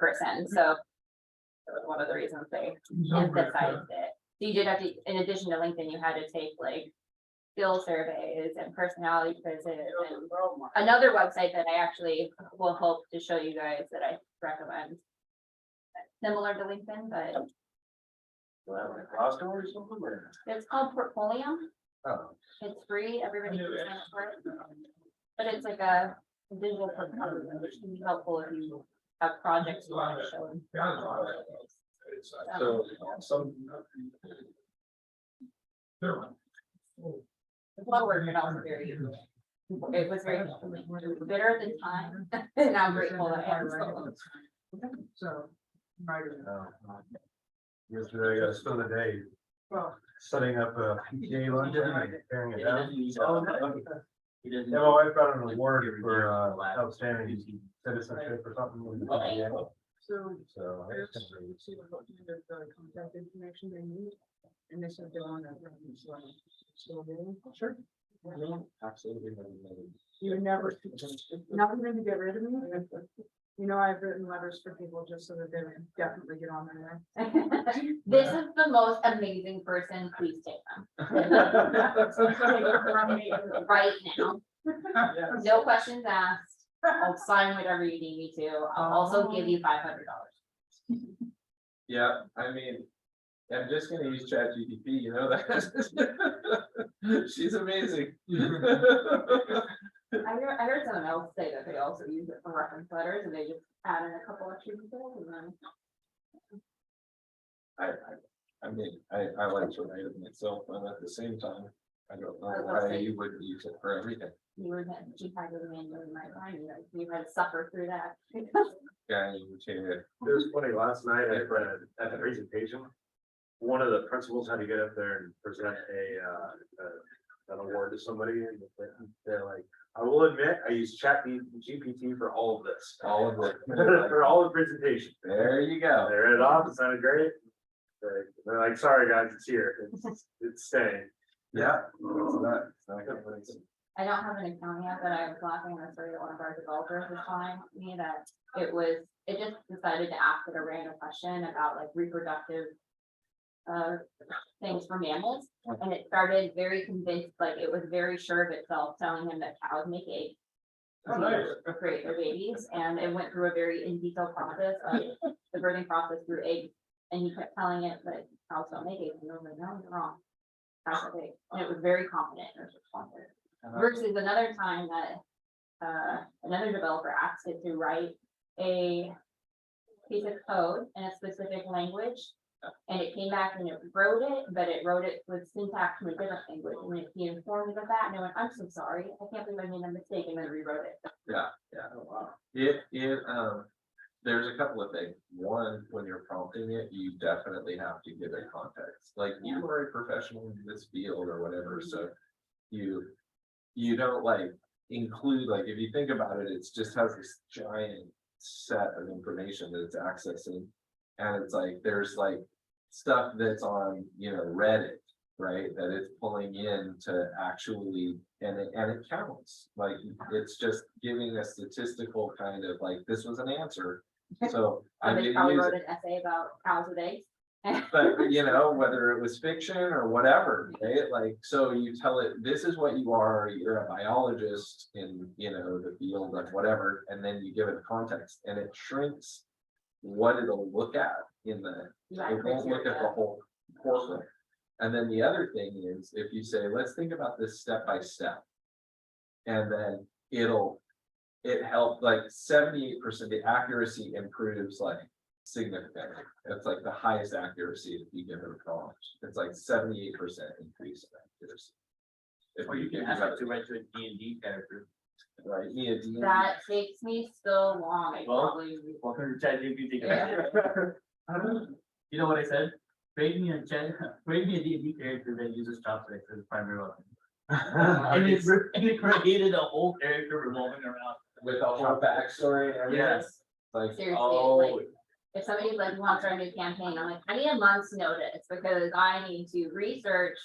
person, so that was one of the reasons they emphasized it. So you did have to, in addition to LinkedIn, you had to take like skill surveys and personality quizzes and another website that I actually will hope to show you guys that I recommend. Similar to LinkedIn, but Glassdoor or something, or? it's called Portfolio. Oh. It's free, everybody can sign up for it. But it's like a visual portfolio, which can be helpful if you have projects you want to show. So, some. It's a lot of work, but also very, it was very bitter at the time, and I'm grateful that I am. So. Yesterday, I got to spend the day setting up a PTA luncheon and tearing it down. Yeah, my wife got an award for outstanding citizenship or something. with the PTA. So. I just see what kind of contact information they need, and they said they want that. Still doing? Sure. Absolutely. You never, nothing to get rid of me. You know, I've written letters for people just so that they would definitely get on there. This is the most amazing person, please take them. Right now, no questions asked, I'll sign whatever you need me to, I'll also give you $500. Yeah, I mean, I'm just gonna use ChatGPT, you know that. She's amazing. I heard someone else say that they also use it for reference letters and they just add in a couple extra details and then. I mean, I like to write it myself, but at the same time, I don't know I was why saying- you would use it for everything. You were, you had to manually write mine, you had to suffer through that. Yeah, you would change it. It was funny, last night at the presentation, one of the principals had to get up there and present an award to somebody, and they're like, I will admit, I use ChatGPT for all of this. All of it. For all the presentation. There you go. They read it off, it sounded great. They're like, sorry, guys, it's here, it's staying. Yeah. It's not good, but it's- I don't have an account yet, but I was laughing at a story that one of our developers was telling me that it just decided to ask it a random question about like reproductive. Things for mammals, and it started very convinced, like it was very sure of itself, telling him that cows make eggs. Oh, nice. To create their babies, and it went through a very in detail process of the birthing process through eggs, and he kept telling it that cows don't make eggs, and I was like, no, you're wrong. Cows make eggs, and it was very confident in its responses. Versus another time that another developer asked it to write a piece of code in a specific language. And it came back and it wrote it, but it wrote it with syntax from a different language, and if he informed me of that, and I went, I'm so sorry, I can't believe I made a mistake, and then rewrote it. Yeah. Oh, wow. There's a couple of things. One, when you're prompting it, you definitely have to give it context. Like you are a professional in this field or whatever, so you don't like include, like, if you think about it, it's just has this giant set of information that it's accessing. And it's like, there's like stuff that's on, Reddit, right? That it's pulling in to actually, and it counts, like, it's just giving a statistical kind of like, this was an answer. So I'm Somebody gonna probably use wrote it, an essay about cows with eggs. but whether it was fiction or whatever, right? Like, so you tell it, this is what you are, you're a biologist in, the field of whatever, and then you give it context and it shrinks what it'll look at in the, it won't look at the whole corporate. And then the other thing is, if you say, let's think about this step by step. And then it helped like 78%, the accuracy improves like significantly. It's like the highest accuracy if you give it a prompt. It's like 78% increase in accuracy. If Or you can give ask it it to write to a D&D character. right, yeah, D&D. That takes me so long, I Well, probably. Welcome to ChatGPT. Yeah. You know what I said? Create me a D&D character that uses chopsticks as a primary weapon. And it created a whole character revolving around. With a whole backstory and everything. Yes. Like, Seriously, oh, like, if somebody's like, wants to start a new campaign, I'm like, I need a month's notice, because I need to research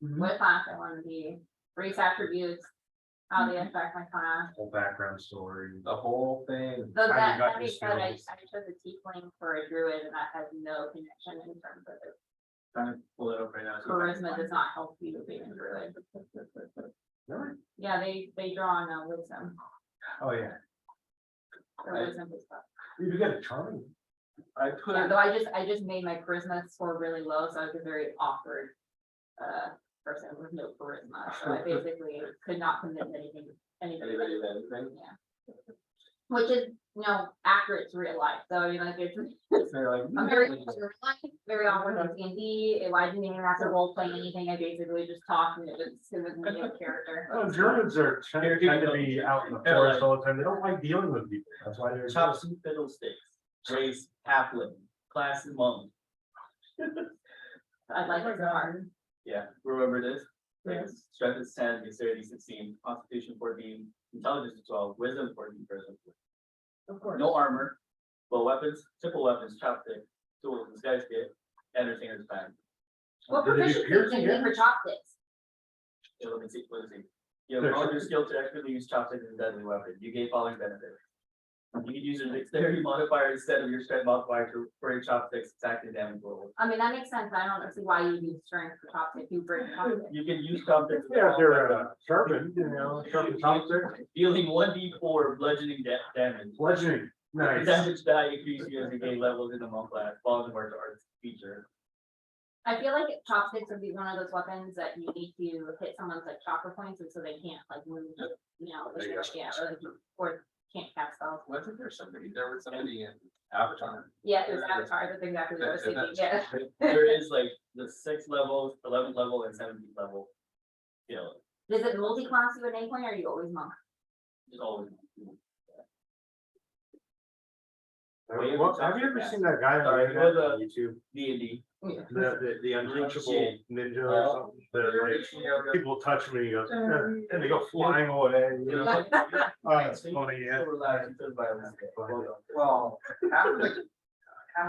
Mhm. what class I want to be, race attributes, how they affect my class. Whole background story. The whole thing. So How you that, got that being your said, I skills. chose a tiefling for a druid and that has no connection in terms of it. Trying to pull it up right now. Charisma does not help you being a druid. Really? Yeah, they draw on wisdom, Oh, yeah. or wisdom is stuff. You get a charming. I put, Yeah, though I just made my charisma score really low, so I was a very awkward, person with no charisma, so I basically could not convince anything, anybody anybody. did anything? Yeah. Which is, accurate to real life, so I mean, like, They're like. I'm very, very awkward with D&D, I didn't even have to role play anything, I basically just talked and it was me a character. Oh, Germans are tend to be out in the forest all the time. They don't like dealing with people. That's why they're. Chops and fiddlesticks, race, halfling, class and monk. I'd like it to hard. Yeah, remember this? Yes. Strength is 10, dexterity 16, constitution 14, intelligence 12, wisdom 14, charisma 14. Of course. No armor, but weapons, simple weapons, chopstick, tools, disguise kit, entertainer's bag. What Did they do proficiency piercing can you yet? for chopsticks? Yeah, let me see, let me see. You have all your skill to expertly use chopsticks as a deadly weapon. You gain following benefits. You can use your dexterity modifier instead of your strength modifier for your chopsticks attack and damage roll. I mean, that makes sense, I don't see why you use strength for chopsticks, you bring chopsticks. You can use chopsticks. Yeah, they're sharpened, sharpened chopstick, Dealing 1d4 bludgeoning damage. bludgeoning, nice. Damage die increases as you gain levels in the monk class, following the martial arts feature. I feel like chopsticks would be one of those weapons that you need to hit someone's like chopper points, and so they can't like move, There you go. yeah, or can't cast spells. Wasn't there was somebody in Avatar. Yeah, it was Avatar, that's exactly what I was thinking, yeah. There is like the 6th level, 11th level, and 17th level. Is it multi-class you at any point, or are you always monk? Just always. Well, have you ever seen that guy on Sorry, on YouTube? D&D. The unreachable ninja or something, that like, people touch me, he goes, and they go flying away, Oh, it's funny, yeah. Well, half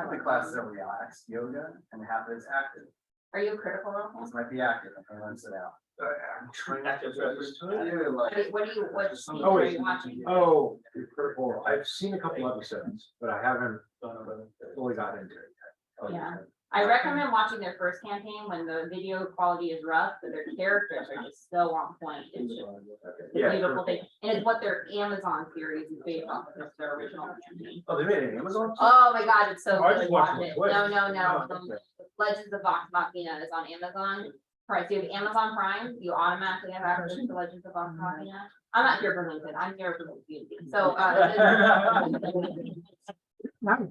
of the classes are relaxed yoga and half of it's active. Are you a critical role? This might be active, I'm gonna sit out. I'm trying Active to- reference. I do like- What speed Oh, are wait. you watching? Oh, purple, I've seen a couple episodes, but I haven't fully got into it yet. Yeah. I recommend watching their first campaign when the video quality is rough, but their characters are just so on point. It's just a Yeah. beautiful thing. And it's what their Amazon series is based off of, it's their original campaign. Oh, they made it Amazon? Oh my God, it's so Oh, I good. just watched Watch it on it. Twitch. No. Oh, okay. Legends of Vox Machina is on Amazon. Right, so you have Amazon Prime, you automatically have access to Legends of Vox Machina. I'm not here for LinkedIn, I'm here for the community. So,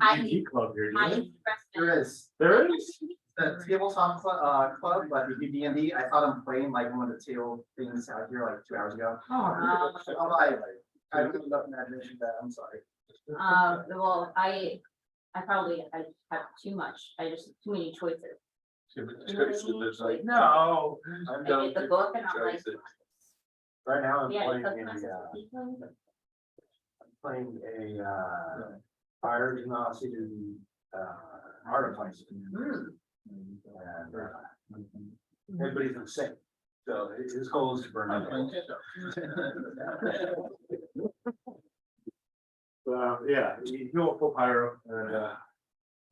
I- Geek club here, do you? There is, There is? the tabletop club, like if you D&D, I saw them playing like one of the table things out here like 2 hours ago. I have enough imagination that, I'm sorry. Well, I have too much, too many choices. No. I get the book and I'm like, Right now I'm yeah, playing it's a fire genasi to artifice. And everybody's insane. So his goal is to burn it. Yeah, you go full pyro and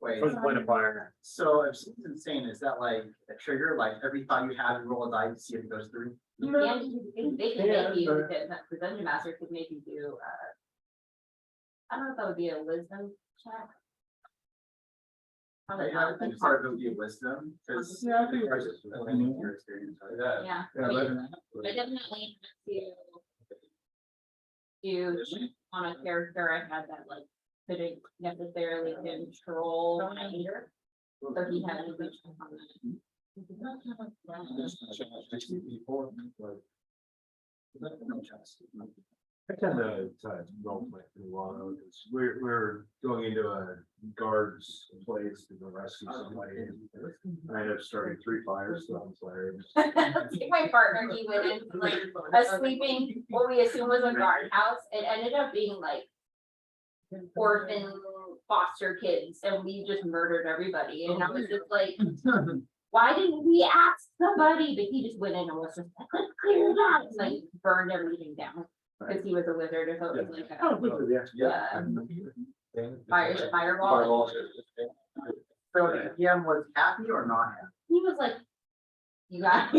Wait, point of fire. so if something's insane, is that like a trigger, like every thought you have, you roll a die to see if it goes through? they can Yeah, make you, but- the dungeon master could make you do, I don't know if that would be a wisdom check. Probably I not. think part of it would be wisdom, because. Yeah, I think your experience, right? Yeah, Yeah, I but- definitely have to on a character I had that like couldn't necessarily control anger. So he had to reach on that. I tend to role play pretty well, though, because we're going into a guard's place to go rescue somebody. I ended up starting 3 fires, so I was like. I think my partner, he went into like a sleeping, what we assume was a guard house. It ended up being like orphan foster kids and we just murdered everybody. And I was just like, why didn't we ask somebody? But he just went in and was just like, let's clear that. It's like burned everything down. Because he was a wizard or something like Oh, that. yeah. Fireball. So the PM was happy or not happy? He was like, you got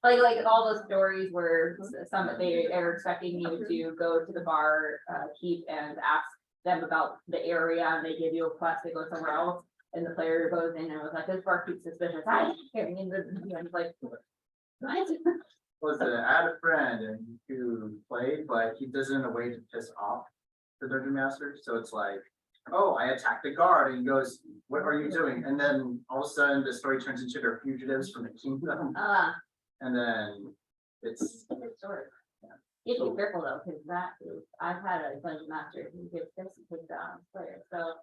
like all those stories where some they are expecting you to go to the bar, keep and ask them about the area and they give you a quest to go somewhere else. And the player goes in and was like, this bar keeps suspicious. I can't in the, like, what? Was it, I had a friend and who played, but he does it in a way to piss off the dungeon master, so it's like, oh, I attacked the guard, and he goes, what are you doing? And then all of a sudden, the story turns into they're fugitives from the kingdom, and then it's. You have to be careful though, because that is, I've had a dungeon master who gets this and takes down players, so.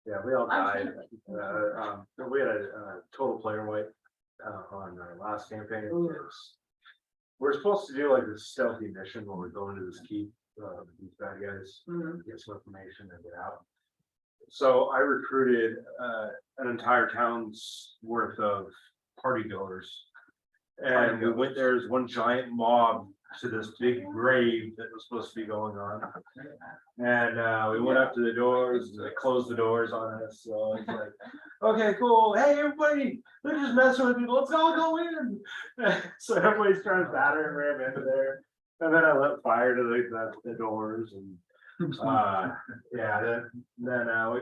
Yeah, we all I'm died. sure. We had a total player wipe on our last campaign. We're supposed to do like this stealthy mission where we go into this keep, these bad guys, get some information and get out. So I recruited an entire town's worth of party goers. And we went there as one giant mob to this big grave that was supposed to be going on. And we went up to the doors, they closed the doors on us, so it's like, okay, cool, hey, everybody, they're just messing with people, let's all go in. So everybody's trying to batter and ram into there, and then I lit fire to the doors and, yeah, then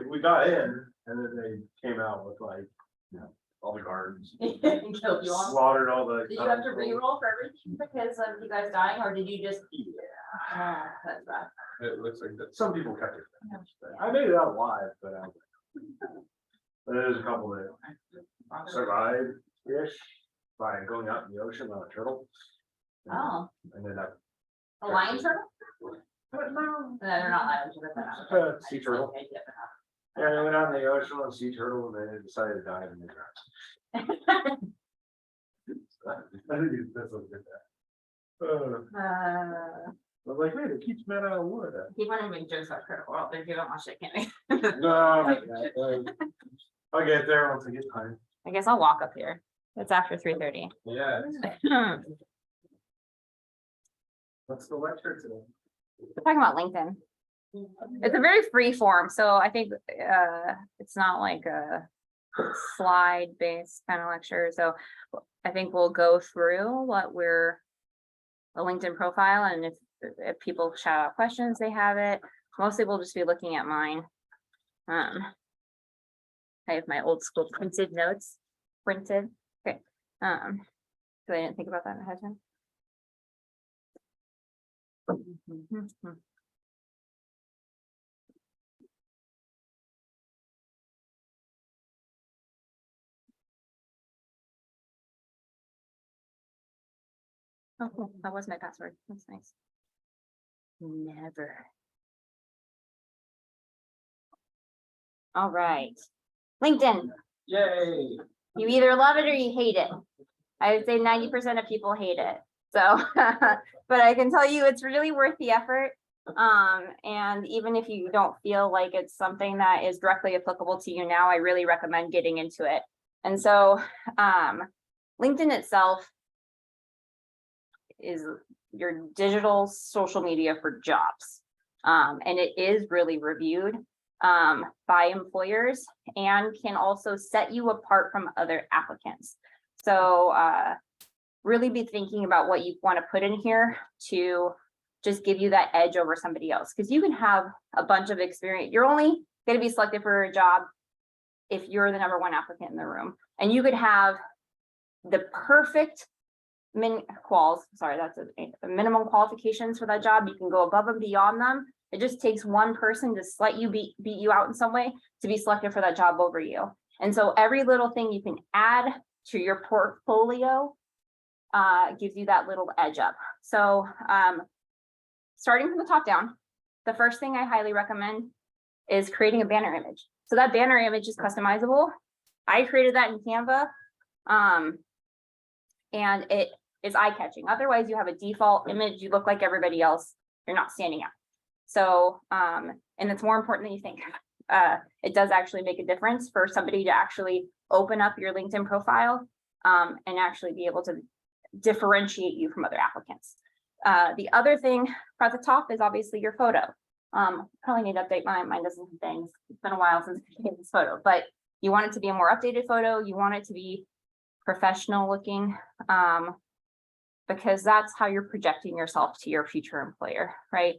we got in, and then they came out with like, you know, all the guards. Killed you all. Slaughtered all the. Did you have to re-roll for everything because of you guys dying, or did you just? Yeah. That's bad. It looks like that. Some people kept it. I made it out alive, but there's a couple that survived-ish by going out in the ocean on a turtle. Oh, And then that, a lion turtle? No, they're not lion turtles. sea turtle. Yeah, they went out in the ocean on a sea turtle and then they decided to dive in the drowned. I think that's what did that. But like, wait, it keeps men out of wood. Keep on making jokes about Critical Role, if you don't watch it, can we? No, I'll get there once I get time. I guess I'll walk up here. It's after 3:30. Yeah. What's the lecture today? We're talking about LinkedIn. It's a very free form, so I think it's not like a slide based kind of lecture. So I think we'll go through what we're a LinkedIn profile, and if people shout out questions, they have it. Mostly we'll just be looking at mine. I have my old school printed notes printed. Okay. So I didn't think about that ahead of time. Oh, cool. That was my password. That's nice. Never. All right. LinkedIn, Yay. you either love it or you hate it. I would say 90% of people hate it. So, but I can tell you it's really worth the effort. And even if you don't feel like it's something that is directly applicable to you now, I really recommend getting into it. And so, LinkedIn itself is your digital social media for jobs. And it is really reviewed by employers and can also set you apart from other applicants. So really be thinking about what you want to put in here to just give you that edge over somebody else. Because you can have a bunch of experience. You're only going to be selected for a job if you're the #1 applicant in the room. And you could have the perfect that's a minimum qualifications for that job. You can go above and beyond them. It just takes one person to slightly beat you out in some way to be selected for that job over you. And so every little thing you can add to your portfolio gives you that little edge up. So starting from the top down, the first thing I highly recommend is creating a banner image. So that banner image is customizable. I created that in Canva. And it is eye-catching. Otherwise, you have a default image, you look like everybody else, you're not standing out. So, and it's more important than you think. it does actually make a difference for somebody to actually open up your LinkedIn profile and actually be able to differentiate you from other applicants. The other thing at the top is obviously your photo. Probably need to update mine. Mine doesn't have things. It's been a while since I taken this photo, but you want it to be a more updated photo. You want it to be professional looking, because that's how you're projecting yourself to your future employer, right?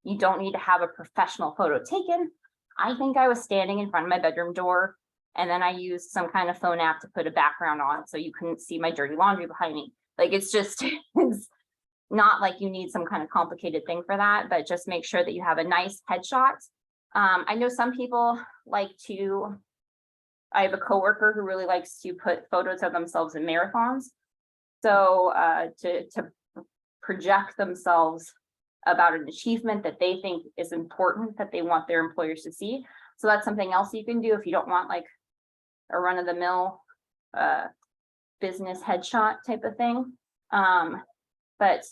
You don't need to have a professional photo taken. I think I was standing in front of my bedroom door, and then I used some kind of phone app to put a background on so you couldn't see my dirty laundry behind me. Like, it's just, it's not like you need some kind of complicated thing for that, but just make sure that you have a nice headshot. I know some people like to, I have a coworker who really likes to put photos of themselves in marathons. So to project themselves about an achievement that they think is important, that they want their employers to see. So that's something else you can do if you don't want like a run-of-the-mill business headshot type of thing. But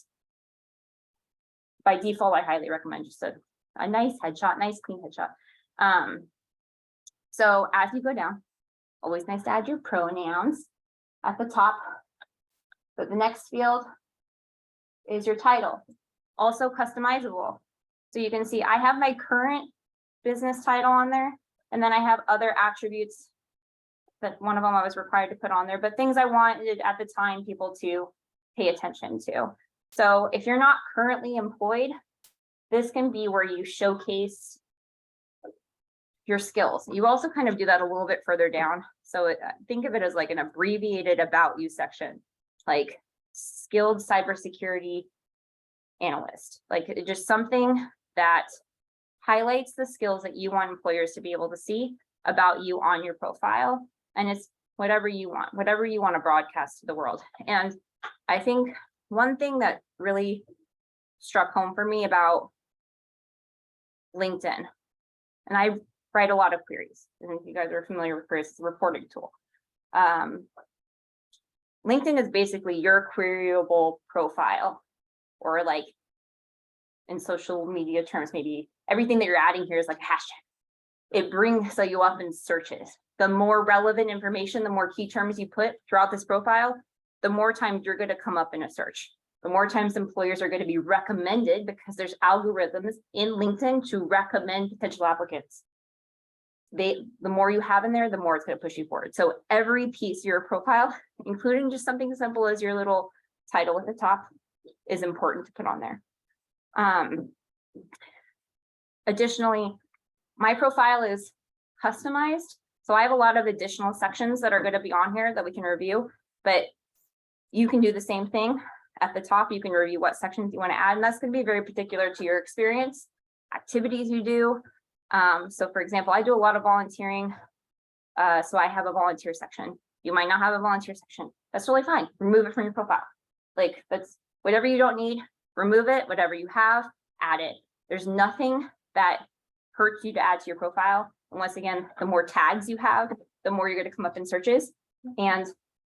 by default, I highly recommend just a nice headshot, nice clean headshot. So as you go down, always nice to add your pronouns at the top. But the next field is your title, also customizable. So you can see I have my current business title on there, and then I have other attributes that one of them I was required to put on there, but things I wanted at the time people to pay attention to. So if you're not currently employed, this can be where you showcase your skills. You also kind of do that a little bit further down. So think of it as like an abbreviated about you section, like skilled cybersecurity analyst, like just something that highlights the skills that you want employers to be able to see about you on your profile. And it's whatever you want to broadcast to the world. And I think one thing that really struck home for me about LinkedIn, and I write a lot of queries, and if you guys are familiar with queries, it's a reporting tool. LinkedIn is basically your queryable profile, or like in social media terms, maybe everything that you're adding here is like a hashtag. It brings you up in searches. The more relevant information, the more key terms you put throughout this profile, the more times you're going to come up in a search. The more times employers are going to be recommended, because there's algorithms in LinkedIn to recommend potential applicants. The more you have in there, the more it's going to push you forward. So every piece of your profile, including just something as simple as your little title at the top, is important to put on there. Additionally, my profile is customized. So I have a lot of additional sections that are going to be on here that we can review, but you can do the same thing at the top. You can review what sections you want to add, and that's going to be very particular to your experience, activities you do. So for example, I do a lot of volunteering. So I have a volunteer section. You might not have a volunteer section. That's really fine. Remove it from your profile. Like, that's whatever you don't need, remove it. Whatever you have, add it. There's nothing that hurts you to add to your profile. And once again, the more tags you have, the more you're going to come up in searches. And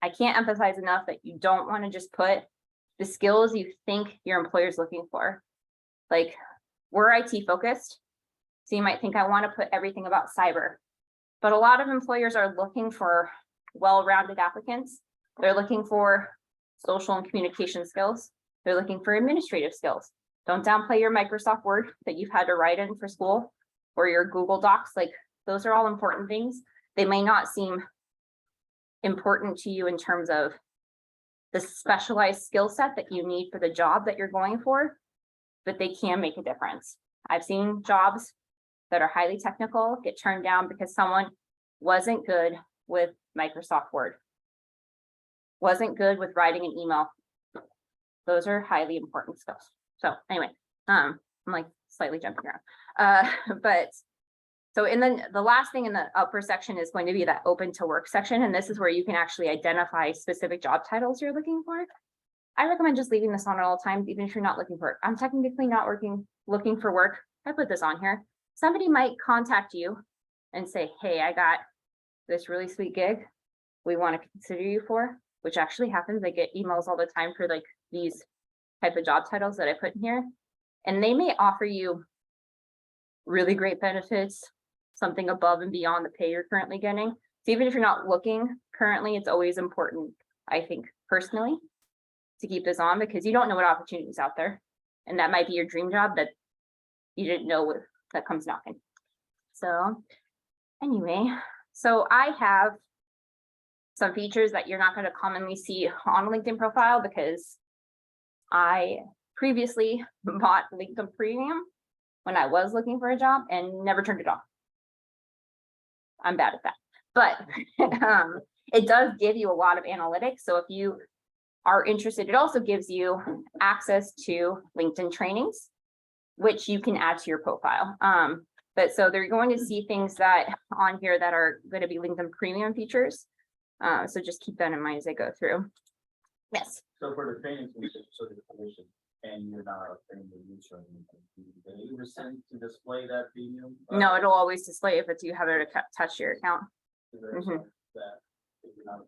I can't emphasize enough that you don't want to just put the skills you think your employer is looking for. Like, we're IT focused. So you might think I want to put everything about cyber, but a lot of employers are looking for well-rounded applicants. They're looking for social and communication skills. They're looking for administrative skills. Don't downplay your Microsoft Word that you've had to write in for school, or your Google Docs. Like, those are all important things. They may not seem important to you in terms of the specialized skill set that you need for the job that you're going for, but they can make a difference. I've seen jobs that are highly technical get turned down because someone wasn't good with Microsoft Word, wasn't good with writing an email. Those are highly important skills. So anyway, I'm like slightly jumping around. But so in the last thing in the upper section is going to be that open to work section. And this is where you can actually identify specific job titles you're looking for. I recommend just leaving this on at all times, even if you're not looking for it. I'm technically not looking for work. I put this on here. Somebody might contact you and say, hey, I got this really sweet gig we want to consider you for, which actually happens. I get emails all the time for like these type of job titles that I put in here. And they may offer you really great benefits, something above and beyond the pay you're currently getting. So even if you're not looking currently, it's always important, I think, personally, to keep this on, because you don't know what opportunities out there. And that might be your dream job that you didn't know what that comes knocking. So anyway, so I have some features that you're not going to commonly see on a LinkedIn profile, because I previously bought LinkedIn Premium when I was looking for a job and never turned it off. I'm bad at that, but it does give you a lot of analytics. So if you are interested, it also gives you access to LinkedIn trainings, which you can add to your profile. But so they're going to see things that on here that are going to be LinkedIn Premium features. So just keep that in mind as I go through. Yes. So for the training, so the information, and you're not training the user, they were sent to display that premium? No, it'll always display if it's you have it touch your account. Mhm. That, if you're not,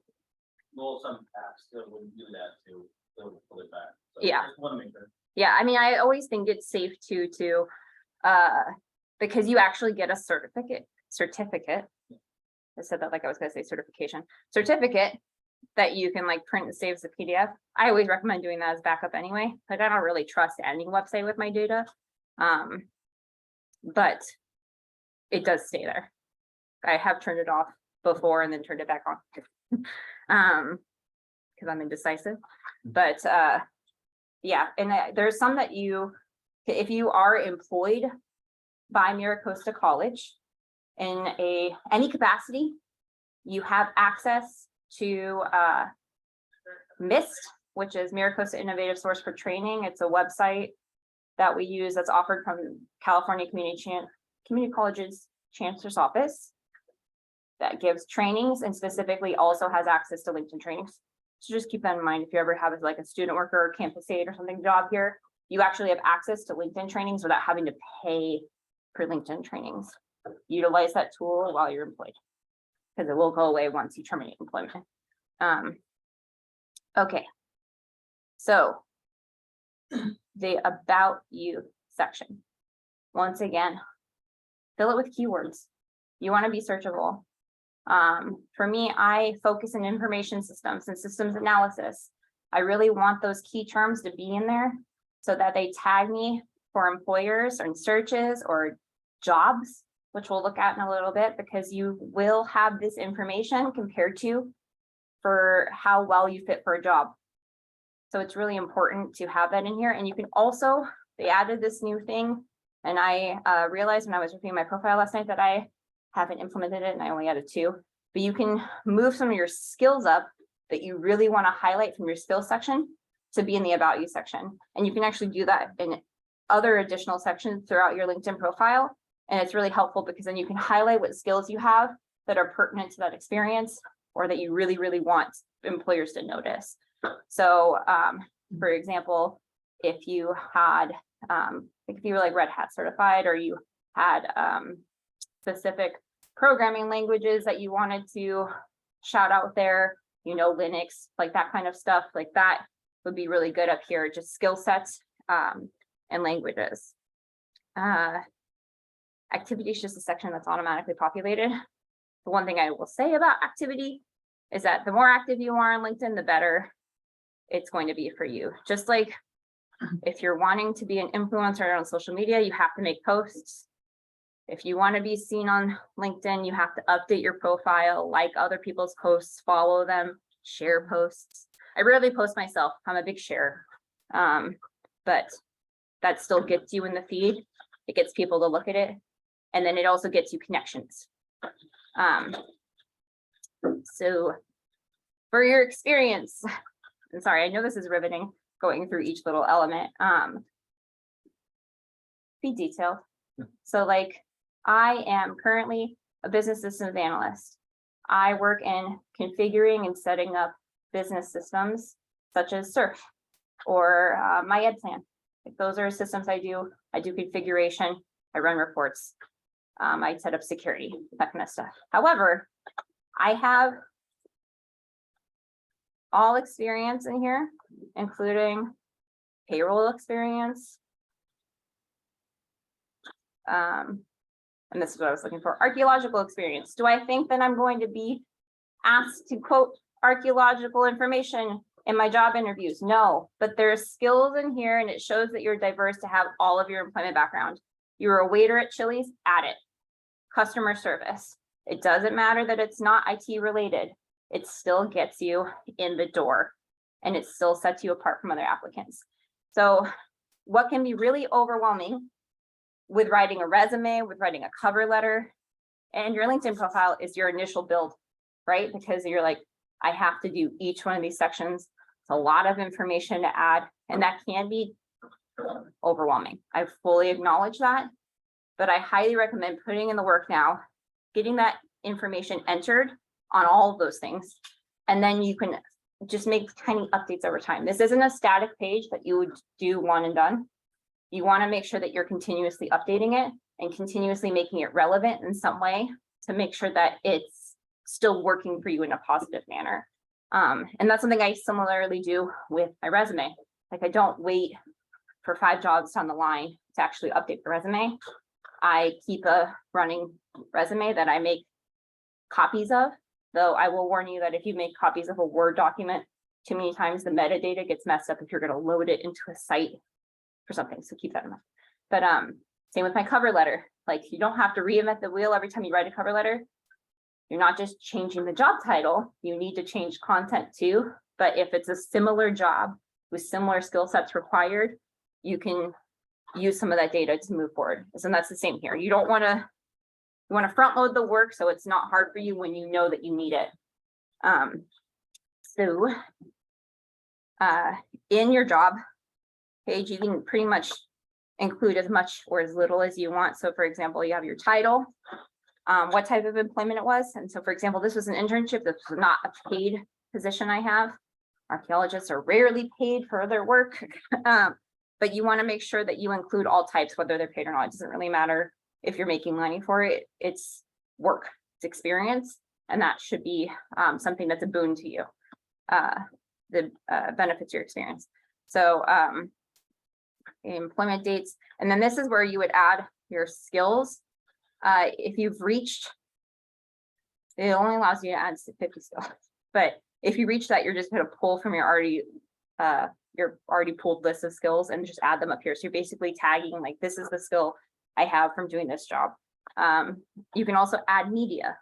well, some apps still wouldn't do that to, they'll pull it back. So Yeah. just wanna make sure. Yeah, I mean, I always think it's safe to because you actually get a certificate. I said that like I was gonna say certificate that you can like print and save as a PDF. I always recommend doing that as backup anyway. Like I don't really trust any website with my data. But it does stay there. I have turned it off before and then turned it back on. Because I'm indecisive, but yeah, and there's some that if you are employed by MiraCosta College in any capacity, you have access to MIST, which is MiraCosta Innovative Source for Training. It's a website that we use that's offered from California Community College's Chancellor's Office that gives trainings and specifically also has access to LinkedIn trainings. So just keep that in mind. If you ever have like a student worker or campus aide or something job here, you actually have access to LinkedIn trainings without having to pay for LinkedIn trainings. Utilize that tool while you're employed, because it will go away once you terminate employment. Okay. So the About You section. Once again, fill it with keywords. You want to be searchable. For me, I focus in information systems and systems analysis. I really want those key terms to be in there so that they tag me for employers and searches or jobs, which we'll look at in a little bit, because you will have this information compared to for how well you fit for a job. So it's really important to have that in here. And you can also, they added this new thing, and I realized when I was reviewing my profile last night that I haven't implemented it and I only added 2, but you can move some of your skills up that you really want to highlight from your skills section to be in the About You section. And you can actually do that in other additional sections throughout your LinkedIn profile. And it's really helpful because then you can highlight what skills you have that are pertinent to that experience or that you really, really want employers to notice. So for example, if you had, if you were like Red Hat certified, or you had specific programming languages that you wanted to shout out there, Linux, like that kind of stuff, like that would be really good up here, just skill sets and languages. Activity is just a section that's automatically populated. The one thing I will say about activity is that the more active you are on LinkedIn, the better it's going to be for you. Just like if you're wanting to be an influencer on social media, you have to make posts. If you want to be seen on LinkedIn, you have to update your profile, like other people's posts, follow them, share posts. I rarely post myself. I'm a big sharer, but that still gets you in the feed. It gets people to look at it. And then it also gets you connections. So for your experience, I'm sorry, I know this is riveting going through each little element. Be detailed. So like I am currently a business systems analyst. I work in configuring and setting up business systems such as Surf or my Ed Plan. If those are systems I do configuration, I run reports, I set up security, that kind of stuff. However, I have all experience in here, including payroll experience, And this is what I was looking for, archaeological experience. Do I think that I'm going to be asked to quote archaeological information in my job interviews? No, but there's skills in here and it shows that you're diverse to have all of your employment background. You were a waiter at Chili's, add it. Customer service. It doesn't matter that it's not IT related. It still gets you in the door and it still sets you apart from other applicants. So what can be really overwhelming with writing a resume, with writing a cover letter, and your LinkedIn profile is your initial build, right? Because you're like, I have to do each one of these sections. It's a lot of information to add, and that can be overwhelming. I fully acknowledge that, but I highly recommend putting in the work now, getting that information entered on all of those things, and then you can just make tiny updates over time. This isn't a static page that you would do one and done. You want to make sure that you're continuously updating it and continuously making it relevant in some way to make sure that it's still working for you in a positive manner. And that's something I similarly do with my resume. Like I don't wait for 5 jobs down the line to actually update the resume. I keep a running resume that I make copies of, though I will warn you that if you make copies of a Word document, too many times the metadata gets messed up if you're going to load it into a site for something, so keep that in mind. But same with my cover letter. Like you don't have to reinvent the wheel every time you write a cover letter. You're not just changing the job title, you need to change content too. But if it's a similar job with similar skill sets required, you can use some of that data to move forward. So that's the same here. You want to front load the work so it's not hard for you when you know that you need it. In your job page, you can pretty much include as much or as little as you want. So for example, you have your title, what type of employment it was. And so for example, this was an internship. This was not a paid position I have. Archaeologists are rarely paid for their work. But you want to make sure that you include all types, whether they're paid or not. It doesn't really matter if you're making money for it. It's work, it's experience, and that should be something that's a boon to you. The benefits your experience. So employment dates, and then this is where you would add your skills. If you've reached, it only allows you to add 50 skills, but if you reach that, you're just going to pull from your already pulled list of skills and just add them up here. So you're basically tagging like, this is the skill I have from doing this job. You can also add media.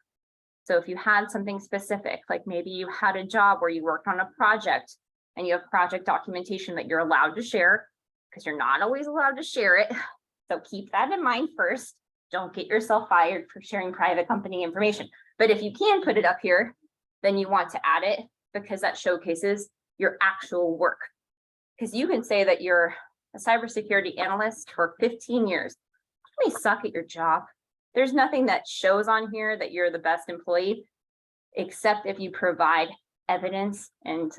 So if you had something specific, like maybe you had a job where you worked on a project and you have project documentation that you're allowed to share, because you're not always allowed to share it. So keep that in mind first. Don't get yourself fired for sharing private company information. But if you can put it up here, then you want to add it because that showcases your actual work. Because you can say that you're a cybersecurity analyst for 15 years. You may suck at your job. There's nothing that shows on here that you're the best employee, except if you provide evidence and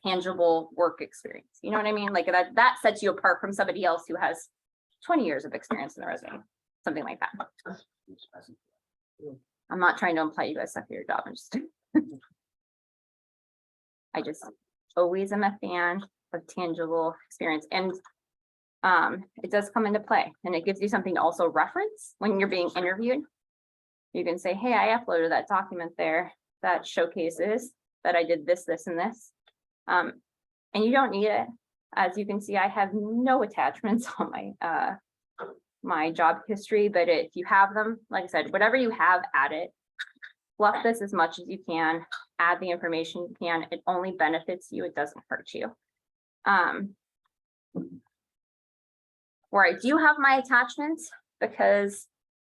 tangible work experience. You know what I mean? Like that sets you apart from somebody else who has 20 years of experience in their resume, something like that. I'm not trying to imply you guys suck at your job. I just always am a fan of tangible experience, and it does come into play, and it gives you something to also reference when you're being interviewed. You can say, hey, I uploaded that document there that showcases that I did this, this, and this. And you don't need it. As you can see, I have no attachments on my my job history, but if you have them, like I said, whatever you have, add it. Fluff this as much as you can, add the information you can. It only benefits you, it doesn't hurt you. Where I do have my attachments, because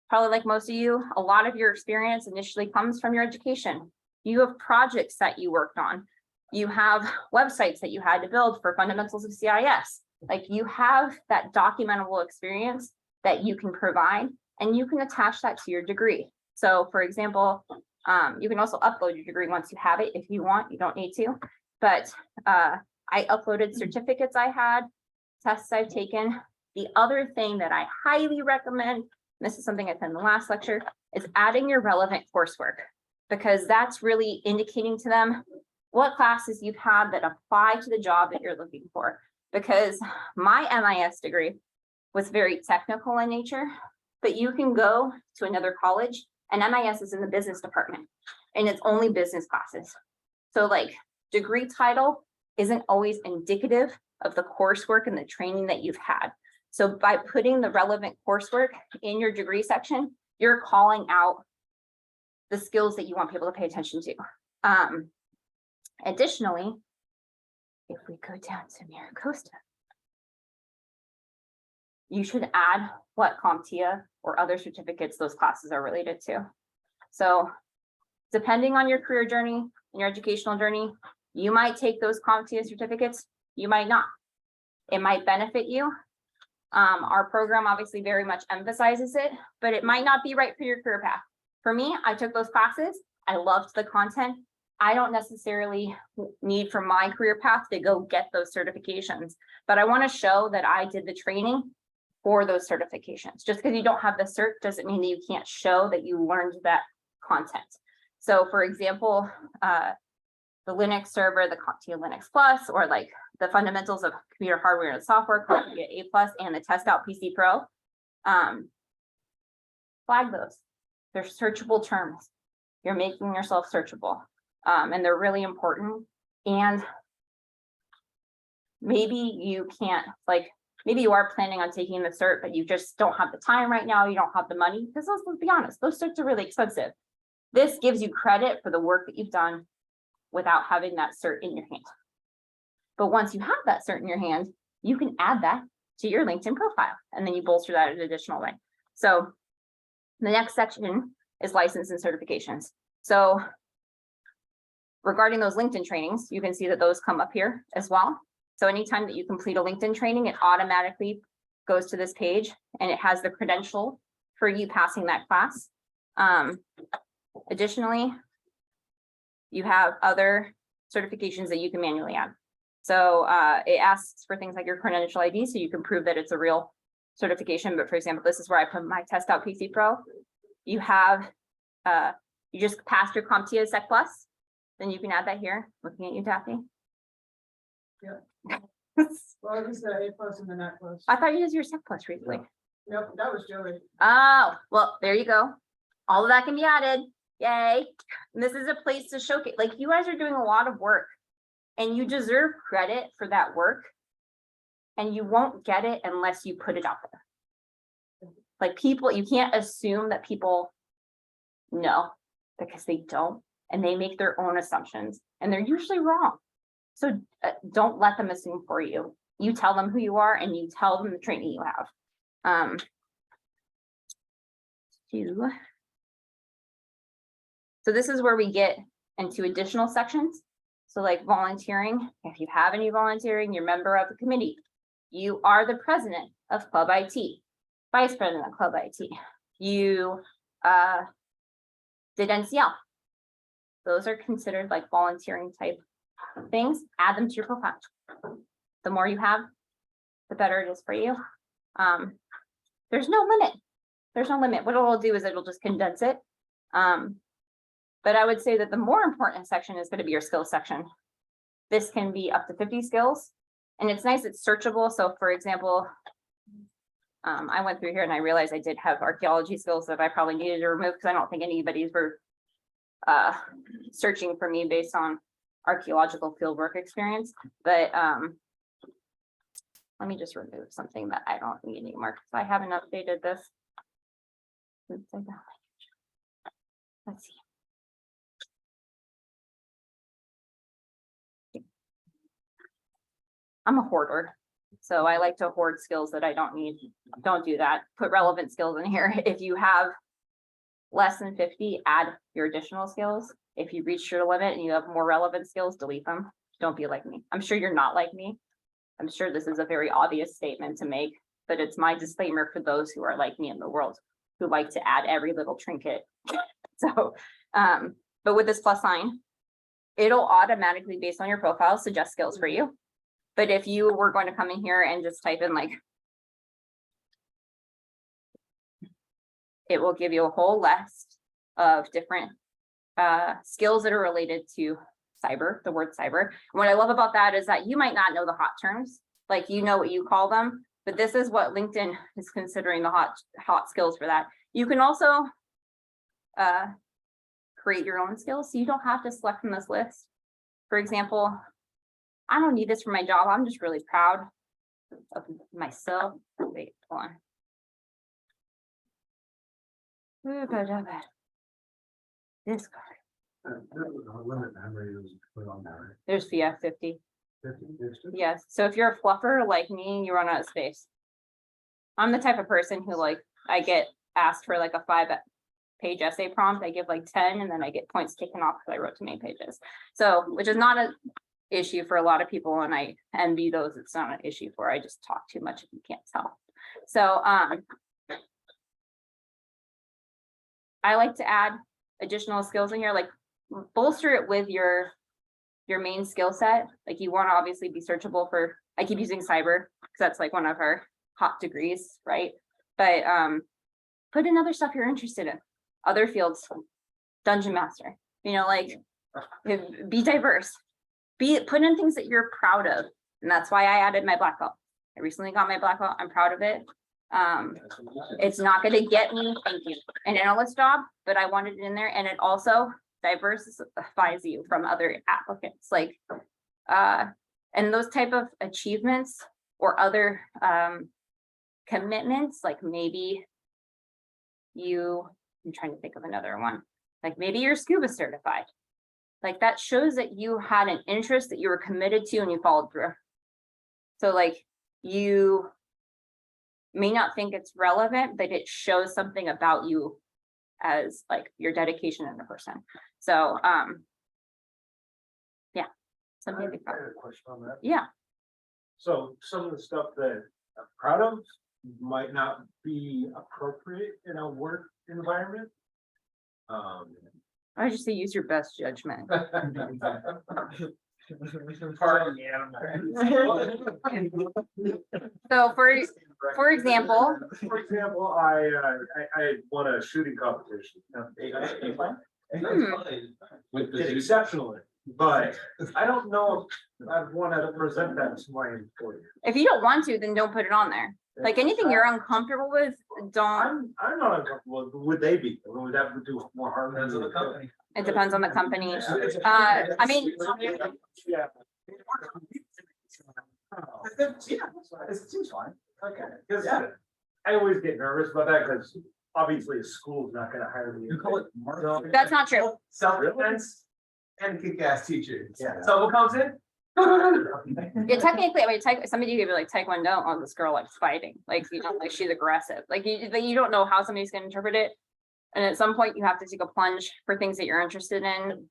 probably like most of you, a lot of your experience initially comes from your education. You have projects that you worked on. You have websites that you had to build for fundamentals of CIS. Like you have that documentable experience that you can provide, and you can attach that to your degree. So for example, you can also upload your degree once you have it if you want. You don't need to, but I uploaded certificates I had, tests I've taken. The other thing that I highly recommend, and this is something I said in the last lecture, is adding your relevant coursework, because that's really indicating to them what classes you've had that apply to the job that you're looking for. Because my MIS degree was very technical in nature, but you can go to another college and MIS is in the business department and it's only business classes. So like degree title isn't always indicative of the coursework and the training that you've had. So by putting the relevant coursework in your degree section, you're calling out the skills that you want people to pay attention to. Additionally, if we go down to MiraCosta, you should add what CompTIA or other certificates those classes are related to. So depending on your career journey and your educational journey, you might take those CompTIA certificates, you might not. It might benefit you. Our program obviously very much emphasizes it, but it might not be right for your career path. For me, I took those classes. I loved the content. I don't necessarily need for my career path to go get those certifications, but I want to show that I did the training for those certifications. Just because you don't have the cert doesn't mean that you can't show that you learned that content. So for example, the Linux server, the CompTIA Linux Plus, or like the fundamentals of computer hardware and software, CompTIA A+, and the Test Out PC Pro, flag those. They're searchable terms. You're making yourself searchable, and they're really important. And maybe you can't, like, maybe you are planning on taking the cert, but you just don't have the time right now. You don't have the money, because let's be honest, those certs are really expensive. This gives you credit for the work that you've done without having that cert in your hand. But once you have that cert in your hand, you can add that to your LinkedIn profile, and then you bolster that in an additional way. So the next section is license and certifications. So regarding those LinkedIn trainings, you can see that those come up here as well. So anytime that you complete a LinkedIn training, it automatically goes to this page and it has the credential for you passing that class. Additionally, you have other certifications that you can manually add. So it asks for things like your credential ID, so you can prove that it's a real certification. But for example, this is where I put my Test Out PC Pro. You have, you just passed your CompTIA Sec Plus, then you can add that here. Looking at you, Daphne. Yeah. Well, it was the A+ and the Net Plus. I thought you used your Sec Plus recently. Nope, that was Joey. Oh, well, there you go. All of that can be added. Yay. And this is a place to showcase, like, you guys are doing a lot of work and you deserve credit for that work. And you won't get it unless you put it out there. Like, people, you can't assume that people know, because they don't, and they make their own assumptions and they're usually wrong. So don't let them assume for you. You tell them who you are and you tell them the training you have. So this is where we get into additional sections. So like volunteering, if you have any volunteering, you're a member of the committee. You are the president of Club IT, vice president of Club IT. You did NCL. Those are considered like volunteering type things. Add them to your profile. The more you have, the better it is for you. There's no limit. There's no limit. What it'll do is it'll just condense it. But I would say that the more important section is going to be your skills section. This can be up to 50 skills. And it's nice, it's searchable. So for example, I went through here and I realized I did have archaeology skills that I probably needed to remove, because I don't think anybody's were searching for me based on archaeological fieldwork experience. But let me just remove something that I don't need anymore, because I haven't updated this. Let's see. I'm a hoarder, so I like to hoard skills that I don't need. Don't do that. Put relevant skills in here. If you have less than 50, add your additional skills. If you reach your limit and you have more relevant skills, delete them. Don't be like me. I'm sure you're not like me. I'm sure this is a very obvious statement to make, but it's my disclaimer for those who are like me in the world, who like to add every little trinket. So, but with this plus sign, it'll automatically, based on your profile, suggest skills for you. But if you were going to come in here and just type in like, it will give you a whole list of different skills that are related to cyber, the word cyber. And what I love about that is that you might not know the hot terms, like, you know what you call them, but this is what LinkedIn is considering the hot skills for that. You can also create your own skills, so you don't have to select from this list. For example, I don't need this for my job. I'm just really proud of myself. Wait, hold on. This card, Limit how many of those put on there. there's VF 50. 50, 50? Yes, so if you're a fluffer like me, you run out of space. I'm the type of person who like, I get asked for like a 5-page essay prompt, I give like 10 and then I get points taken off because I wrote too many pages. So, which is not an issue for a lot of people, and I envy those it's not an issue for. I just talk too much if you can't tell. So, I like to add additional skills in here, like bolster it with your main skill set. Like you want to obviously be searchable for, I keep using cyber because that's like one of our hot degrees, right? But put in other stuff you're interested in, other fields, dungeon master, you know, like be diverse, put in things that you're proud of. And that's why I added my black belt. I recently got my black belt. I'm proud of it. It's not going to get me, thank you, an analyst job, but I wanted it in there, and it also diversifies you from other applicants, like and those type of achievements or other commitments, like maybe I'm trying to think of another one, like maybe you're scuba certified, like that shows that you had an interest that you were committed to and you followed through. So like you may not think it's relevant, but it shows something about you as like your dedication in a person. So, yeah, something to think about. I had a question on that. Yeah, So some of the stuff that I'm proud of might not be appropriate in a work environment. I would just say use your best judgment. Party animal. So for example, I won a shooting competition. With Did the exceptionally, but I don't know if I'd want to present that to my employer. if you don't want to, then don't put it on there. Like anything you're uncomfortable with, don't, I'm not uncomfortable. Would they be? Would that do more harm? Depends on the company. it depends on the company. I mean, Yeah. It seems fine. Okay, because I always get nervous about that because obviously a school's not gonna hire me. You call it marketing. that's not true. Self-defense and kick-ass teacher. Yeah. Someone comes in. Yeah, technically, I mean, somebody could be like Taekwondo, oh, this girl likes fighting, like, you know, like she's aggressive, like you don't know how somebody's gonna interpret it. And at some point you have to take a plunge for things that you're interested in,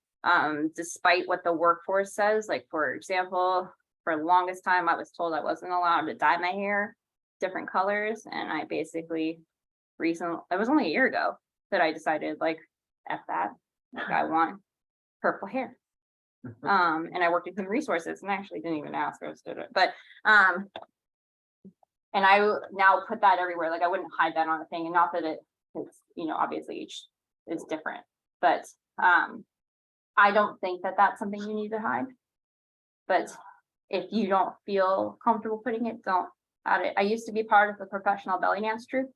despite what the workforce says. Like, for example, for the longest time, I was told I wasn't allowed to dye my hair different colors. And I basically recently, it was only a year ago that I decided like, F that, like I want purple hair. And I worked with human resources and I actually didn't even ask, I just did it, but, and I now put that everywhere, like I wouldn't hide that on a thing, and not that it's, you know, obviously each is different, but, I don't think that that's something you need to hide. But if you don't feel comfortable putting it, don't add it. I used to be part of the professional belly dance troupe.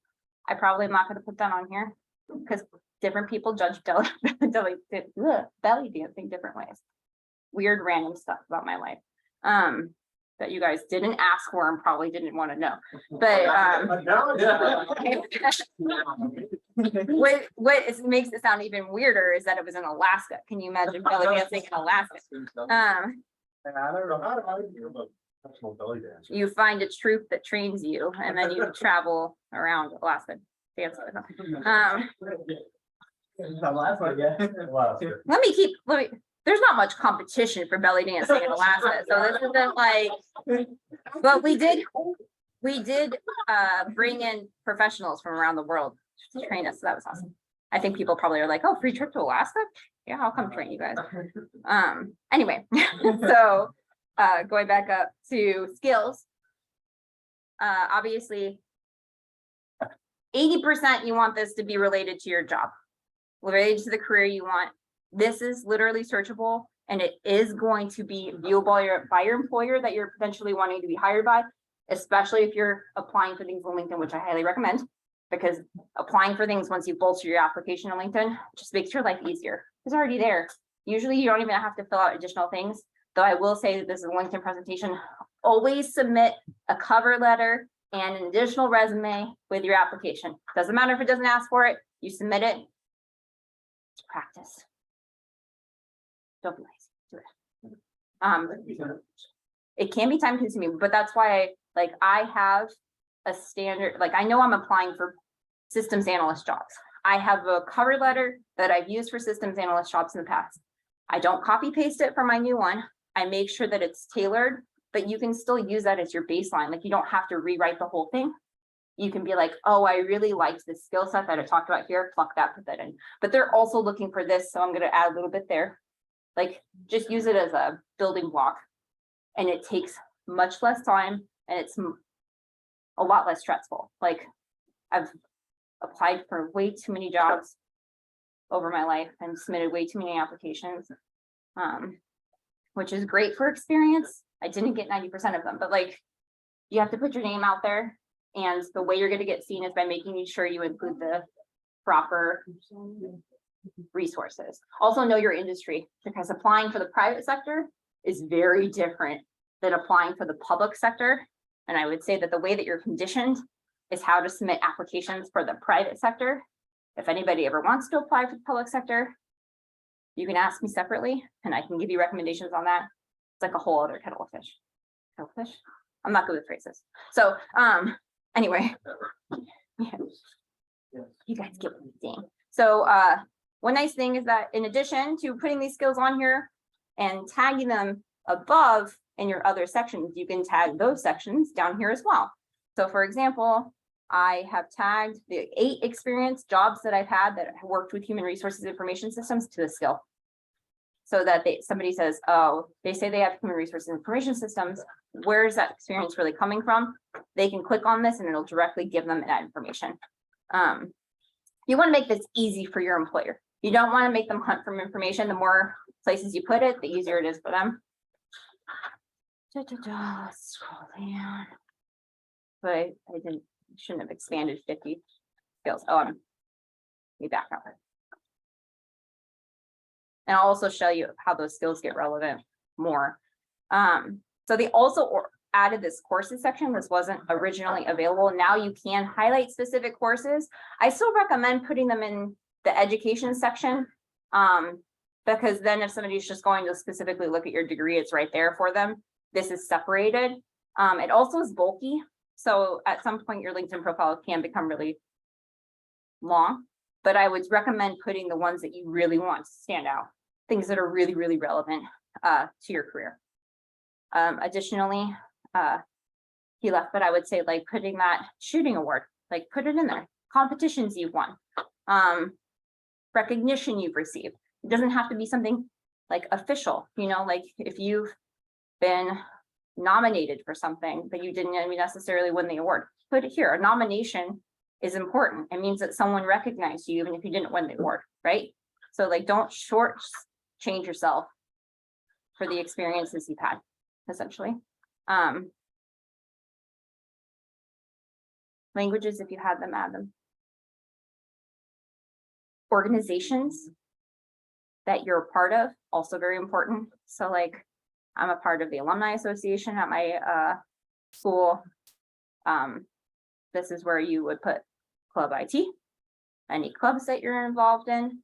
I probably am not gonna put that on here, because different people judge belly dancing different ways. Weird random stuff about my life that you guys didn't ask for and probably didn't want to know, but makes it sound even weirder is that it was in Alaska. Can you imagine belly dancing in Alaska? I don't know how I feel about professional belly dance. You find a troupe that trains you and then you travel around Alaska dancing with them. Let me, there's not much competition for belly dancing in Alaska, so this isn't like, but we did bring in professionals from around the world to train us, so that was awesome. I think people probably are like, oh, free trip to Alaska? Yeah, I'll come train you guys. Anyway, so going back up to skills. Obviously, 80% you want this to be related to your job, related to the career you want. This is literally searchable, and it is going to be viewable by your employer that you're potentially wanting to be hired by. especially if you're applying for things on LinkedIn, which I highly recommend. Because applying for things, once you bolster your application on LinkedIn, just makes your life easier. It's already there. Usually you don't even have to fill out additional things. Though I will say that this is a LinkedIn presentation. Always submit a cover letter and an additional resume with your application. Doesn't matter if it doesn't ask for it, you submit it. Practice. Don't be lazy, do it. It can be time consuming, but that's why I have a standard, I know I'm applying for systems analyst jobs. I have a cover letter that I've used for systems analyst jobs in the past. I don't copy paste it for my new one. I make sure that it's tailored, but you can still use that as your baseline. You don't have to rewrite the whole thing. You can be like, oh, I really liked this skill set that I talked about here, pluck that, put that in. But they're also looking for this, so I'm gonna add a little bit there. Just use it as a building block. And it takes much less time and it's a lot less stressful. I've applied for way too many jobs over my life and submitted way too many applications. Which is great for experience. I didn't get 90% of them, but you have to put your name out there. And the way you're gonna get seen is by making sure you include the proper resources. Also know your industry, because applying for the private sector is very different than applying for the public sector. And I would say that the way that you're conditioned is how to submit applications for the private sector. If anybody ever wants to apply for the public sector, you can ask me separately and I can give you recommendations on that. It's like a whole other kettle of fish. Kettle of fish? I'm not good with phrases. So, anyway. Yeah. You guys get what I'm saying. So, one nice thing is that in addition to putting these skills on here and tagging them above in your other sections, you can tag those sections down here as well. So for example, I have tagged the 8 experience jobs that I've had that have worked with human resources information systems to the skill. So that somebody says, oh, they say they have human resources information systems. Where is that experience really coming from? They can click on this and it'll directly give them that information. You want to make this easy for your employer. You don't want to make them hunt for information. The more places you put it, the easier it is for them. Scroll down. But I shouldn't have expanded 50 skills. Oh, let me back up. And I'll also show you how those skills get relevant more. So they also added this courses section. This wasn't originally available. Now you can highlight specific courses. I still recommend putting them in the education section. Because then if somebody's just going to specifically look at your degree, it's right there for them. This is separated. It also is bulky. So at some point your LinkedIn profile can become really long, but I would recommend putting the ones that you really want to stand out, things that are really, really relevant to your career. Additionally, he left, but I would say putting that shooting award, put it in there, competitions you've won, recognition you've received. It doesn't have to be something official, if you've been nominated for something, but you didn't necessarily win the award, put it here. A nomination is important. It means that someone recognized you even if you didn't win the award, right? So don't change yourself for the experiences you've had, essentially. Languages, if you had them, add them. Organizations that you're a part of, also very important. So I'm a part of the Alumni Association at my school. This is where you would put Club IT, any clubs that you're involved in,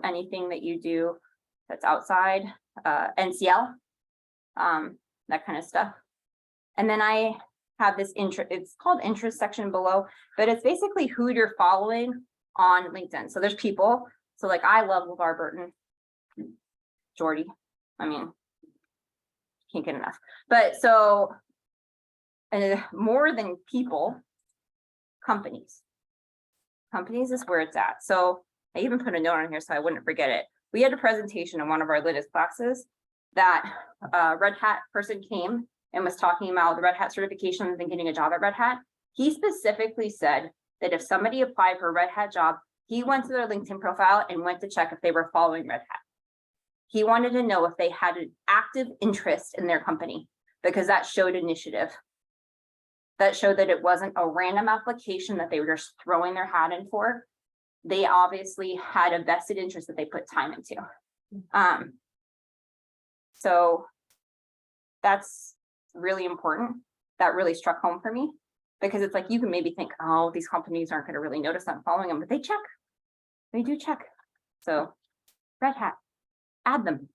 anything that you do that's outside, NCL, that kind of stuff. And then I have this it's called interest section below, but it's basically who you're following on LinkedIn. So there's people. So I love LeVar Burton, Jordy. I mean, can't get enough. But so more than people, companies. Companies is where it's at. So I even put a note on here so I wouldn't forget it. We had a presentation in one of our latest classes that a Red Hat person came and was talking about the Red Hat certifications and getting a job at Red Hat. He specifically said that if somebody applied for a Red Hat job, he went to their LinkedIn profile and went to check if they were following Red Hat. He wanted to know if they had an active interest in their company. because that showed initiative. That showed that it wasn't a random application that they were just throwing their hat in for. They obviously had a vested interest that they put time into. So that's really important. That really struck home for me, because it's like, you can maybe think, oh, these companies aren't gonna really notice I'm following them, but they check. They do check. So Red Hat, add them.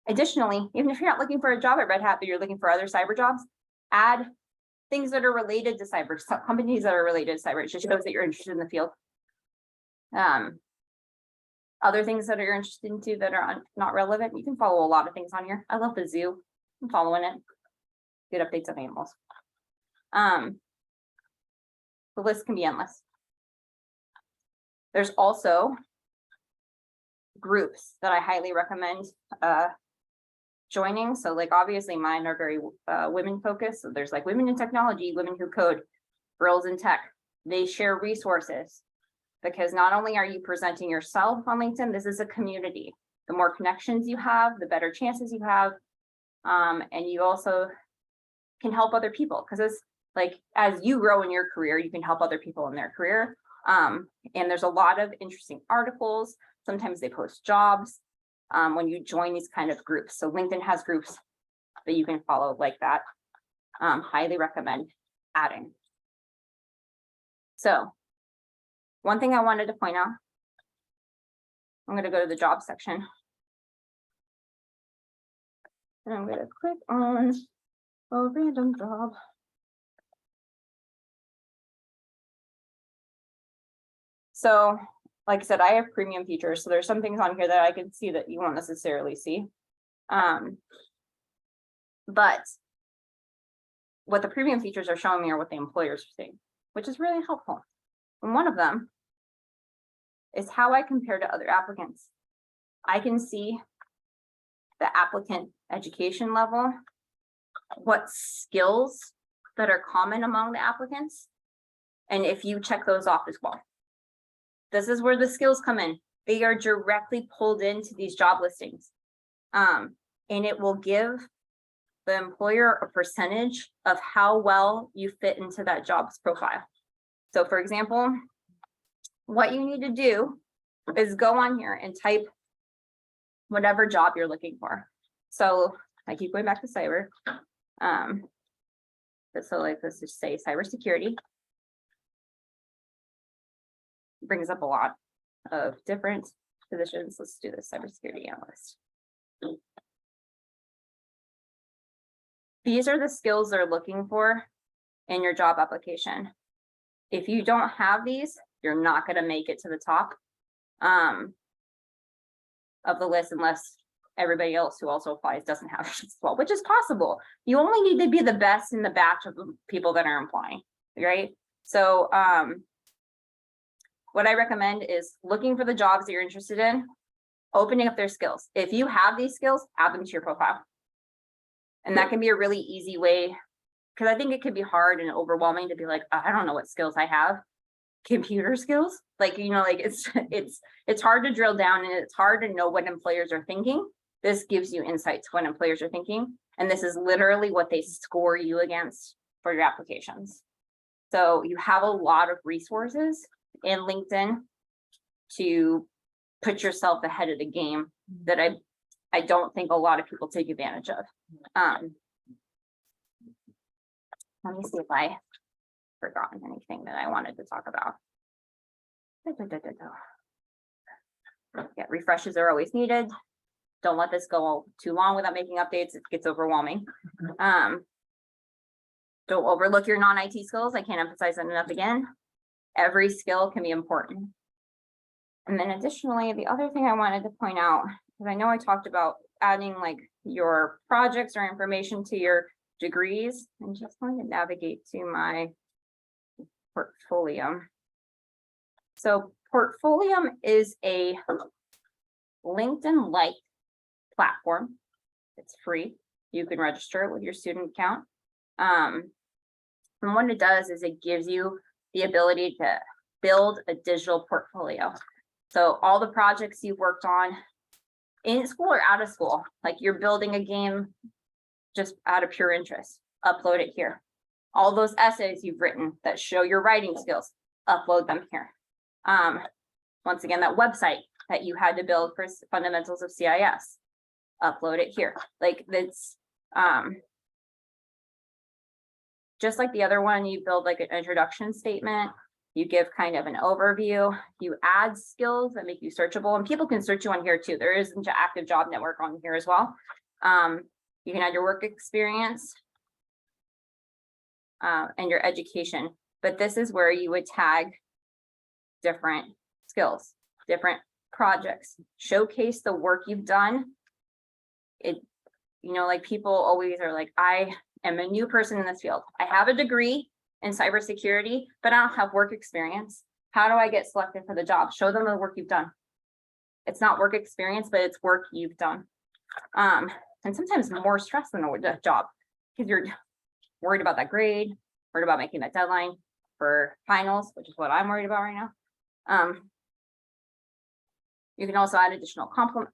Additionally, even if you're not looking for a job at Red Hat, but you're looking for other cyber jobs, add things that are related to cyber, companies that are related to cyber. It just shows that you're interested in the field. Other things that you're interested into that are not relevant, you can follow a lot of things on here. I love the zoo. I'm following it. Good updates on animals. The list can be endless. There's also groups that I highly recommend joining. So like, obviously mine are very women focused. So there's like women in technology, women who code, girls in tech. They share resources, because not only are you presenting yourself on LinkedIn, this is a community. The more connections you have, the better chances you have. And you also can help other people, because it's like, as you grow in your career, you can help other people in their career. And there's a lot of interesting articles. Sometimes they post jobs when you join these kind of groups. So LinkedIn has groups that you can follow like that. Highly recommend adding. So one thing I wanted to point out, I'm going to go to the job section. And I'm going to click on a random job. So, like I said, I have premium features. So there's some things on here that I can see that you won't necessarily see. But what the premium features are showing me are what the employers are seeing, which is really helpful. And one of them is how I compare to other applicants. I can see the applicant education level, what skills that are common among the applicants, and if you check those off as well. This is where the skills come in. They are directly pulled into these job listings. And it will give the employer a percentage of how well you fit into that job's profile. So for example, what you need to do is go on here and type whatever job you're looking for. So I keep going back to cyber. So like, let's just say cybersecurity. Brings up a lot of different positions. Let's do this cybersecurity analyst. These are the skills they're looking for in your job application. If you don't have these, you're not going to make it to the top of the list unless everybody else who also applies doesn't have it as well, which is possible. You only need to be the best in the batch of people that are applying, right? So what I recommend is looking for the jobs that you're interested in, opening up their skills. If you have these skills, add them to your profile. And that can be a really easy way, because I think it can be hard and overwhelming to be like, I don't know what skills I have. Computer skills, like, you know, like it's hard to drill down, and it's hard to know what employers are thinking. This gives you insight to what employers are thinking. And this is literally what they score you against for your applications. So you have a lot of resources in LinkedIn to put yourself ahead of the game that I don't think a lot of people take advantage of. Let me see if I forgotten anything that I wanted to talk about. Yeah, refreshes are always needed. Don't let this go too long without making updates. It gets overwhelming. Don't overlook your non-IT skills. I can't emphasize that enough again. Every skill can be important. And then additionally, the other thing I wanted to point out, because I know I talked about adding like your projects or information to your degrees. I'm just going to navigate to my Portfolio. So Portfolio is a LinkedIn-like platform. It's free. You can register with your student account. And what it does is it gives you the ability to build a digital portfolio. So all the projects you've worked on in school or out of school, like you're building a game just out of pure interest, upload it here. All those essays you've written that show your writing skills, upload them here. Once again, that website that you had to build for fundamentals of CIS, upload it here. Like that's, just like the other one, you build like an introduction statement, you give kind of an overview, you add skills that make you searchable, and people can search you on here too. There is an active job network on here as well. You can add your work experience and your education, but this is where you would tag different skills, different projects, showcase the work you've done. It, you know, like people always are like, I am a new person in this field. I have a degree in cybersecurity, but I don't have work experience. How do I get selected for the job? Show them the work you've done. It's not work experience, but it's work you've done. And sometimes more stress than a job because you're worried about that grade, worried about making that deadline for finals, which is what I'm worried about right now. You can also add additional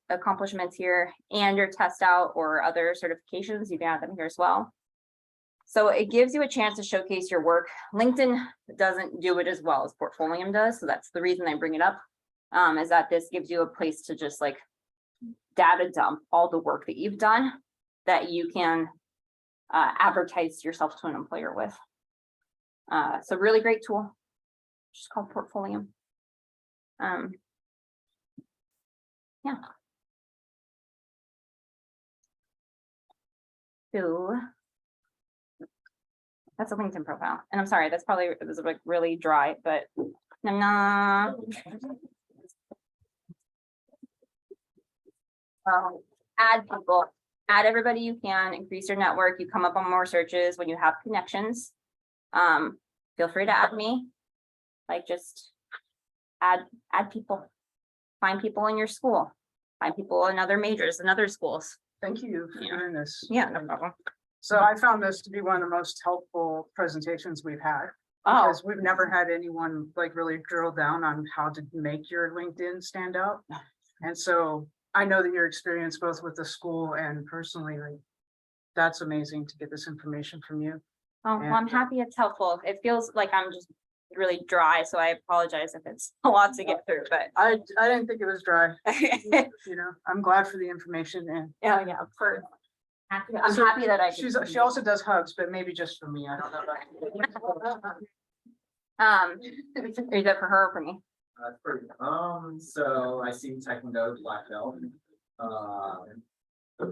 accomplishments here and your test out or other certifications. You can add them here as well. So it gives you a chance to showcase your work. LinkedIn doesn't do it as well as Portfolium does. So that's the reason I bring it up, is that this gives you a place to just like data dump all the work that you've done that you can advertise yourself to an employer with. So really great tool, just called Portfolium. Yeah. So that's a LinkedIn profile. And I'm sorry, that's probably, it was like really dry, but add people, add everybody you can, increase your network. You come up on more searches when you have connections. Feel free to add me. Like just add people. Find people in your school, find people in other majors and other schools. Thank you for doing this. Yeah, no problem. So I found this to be one of the most helpful presentations we've had. Oh, Because we've never had anyone like really drill down on how to make your LinkedIn stand out. And so I know that your experience both with the school and personally, like, that's amazing to get this information from you. oh, well, I'm happy it's helpful. It feels like I'm just really dry, so I apologize if it's a lot to get through, but I didn't think it was dry, yeah, you know, I'm glad for the information and yeah, I'm So happy that I she also does hugs, but maybe just for me, I don't know about. is that for her or for me? So I see Taekwondo black belt.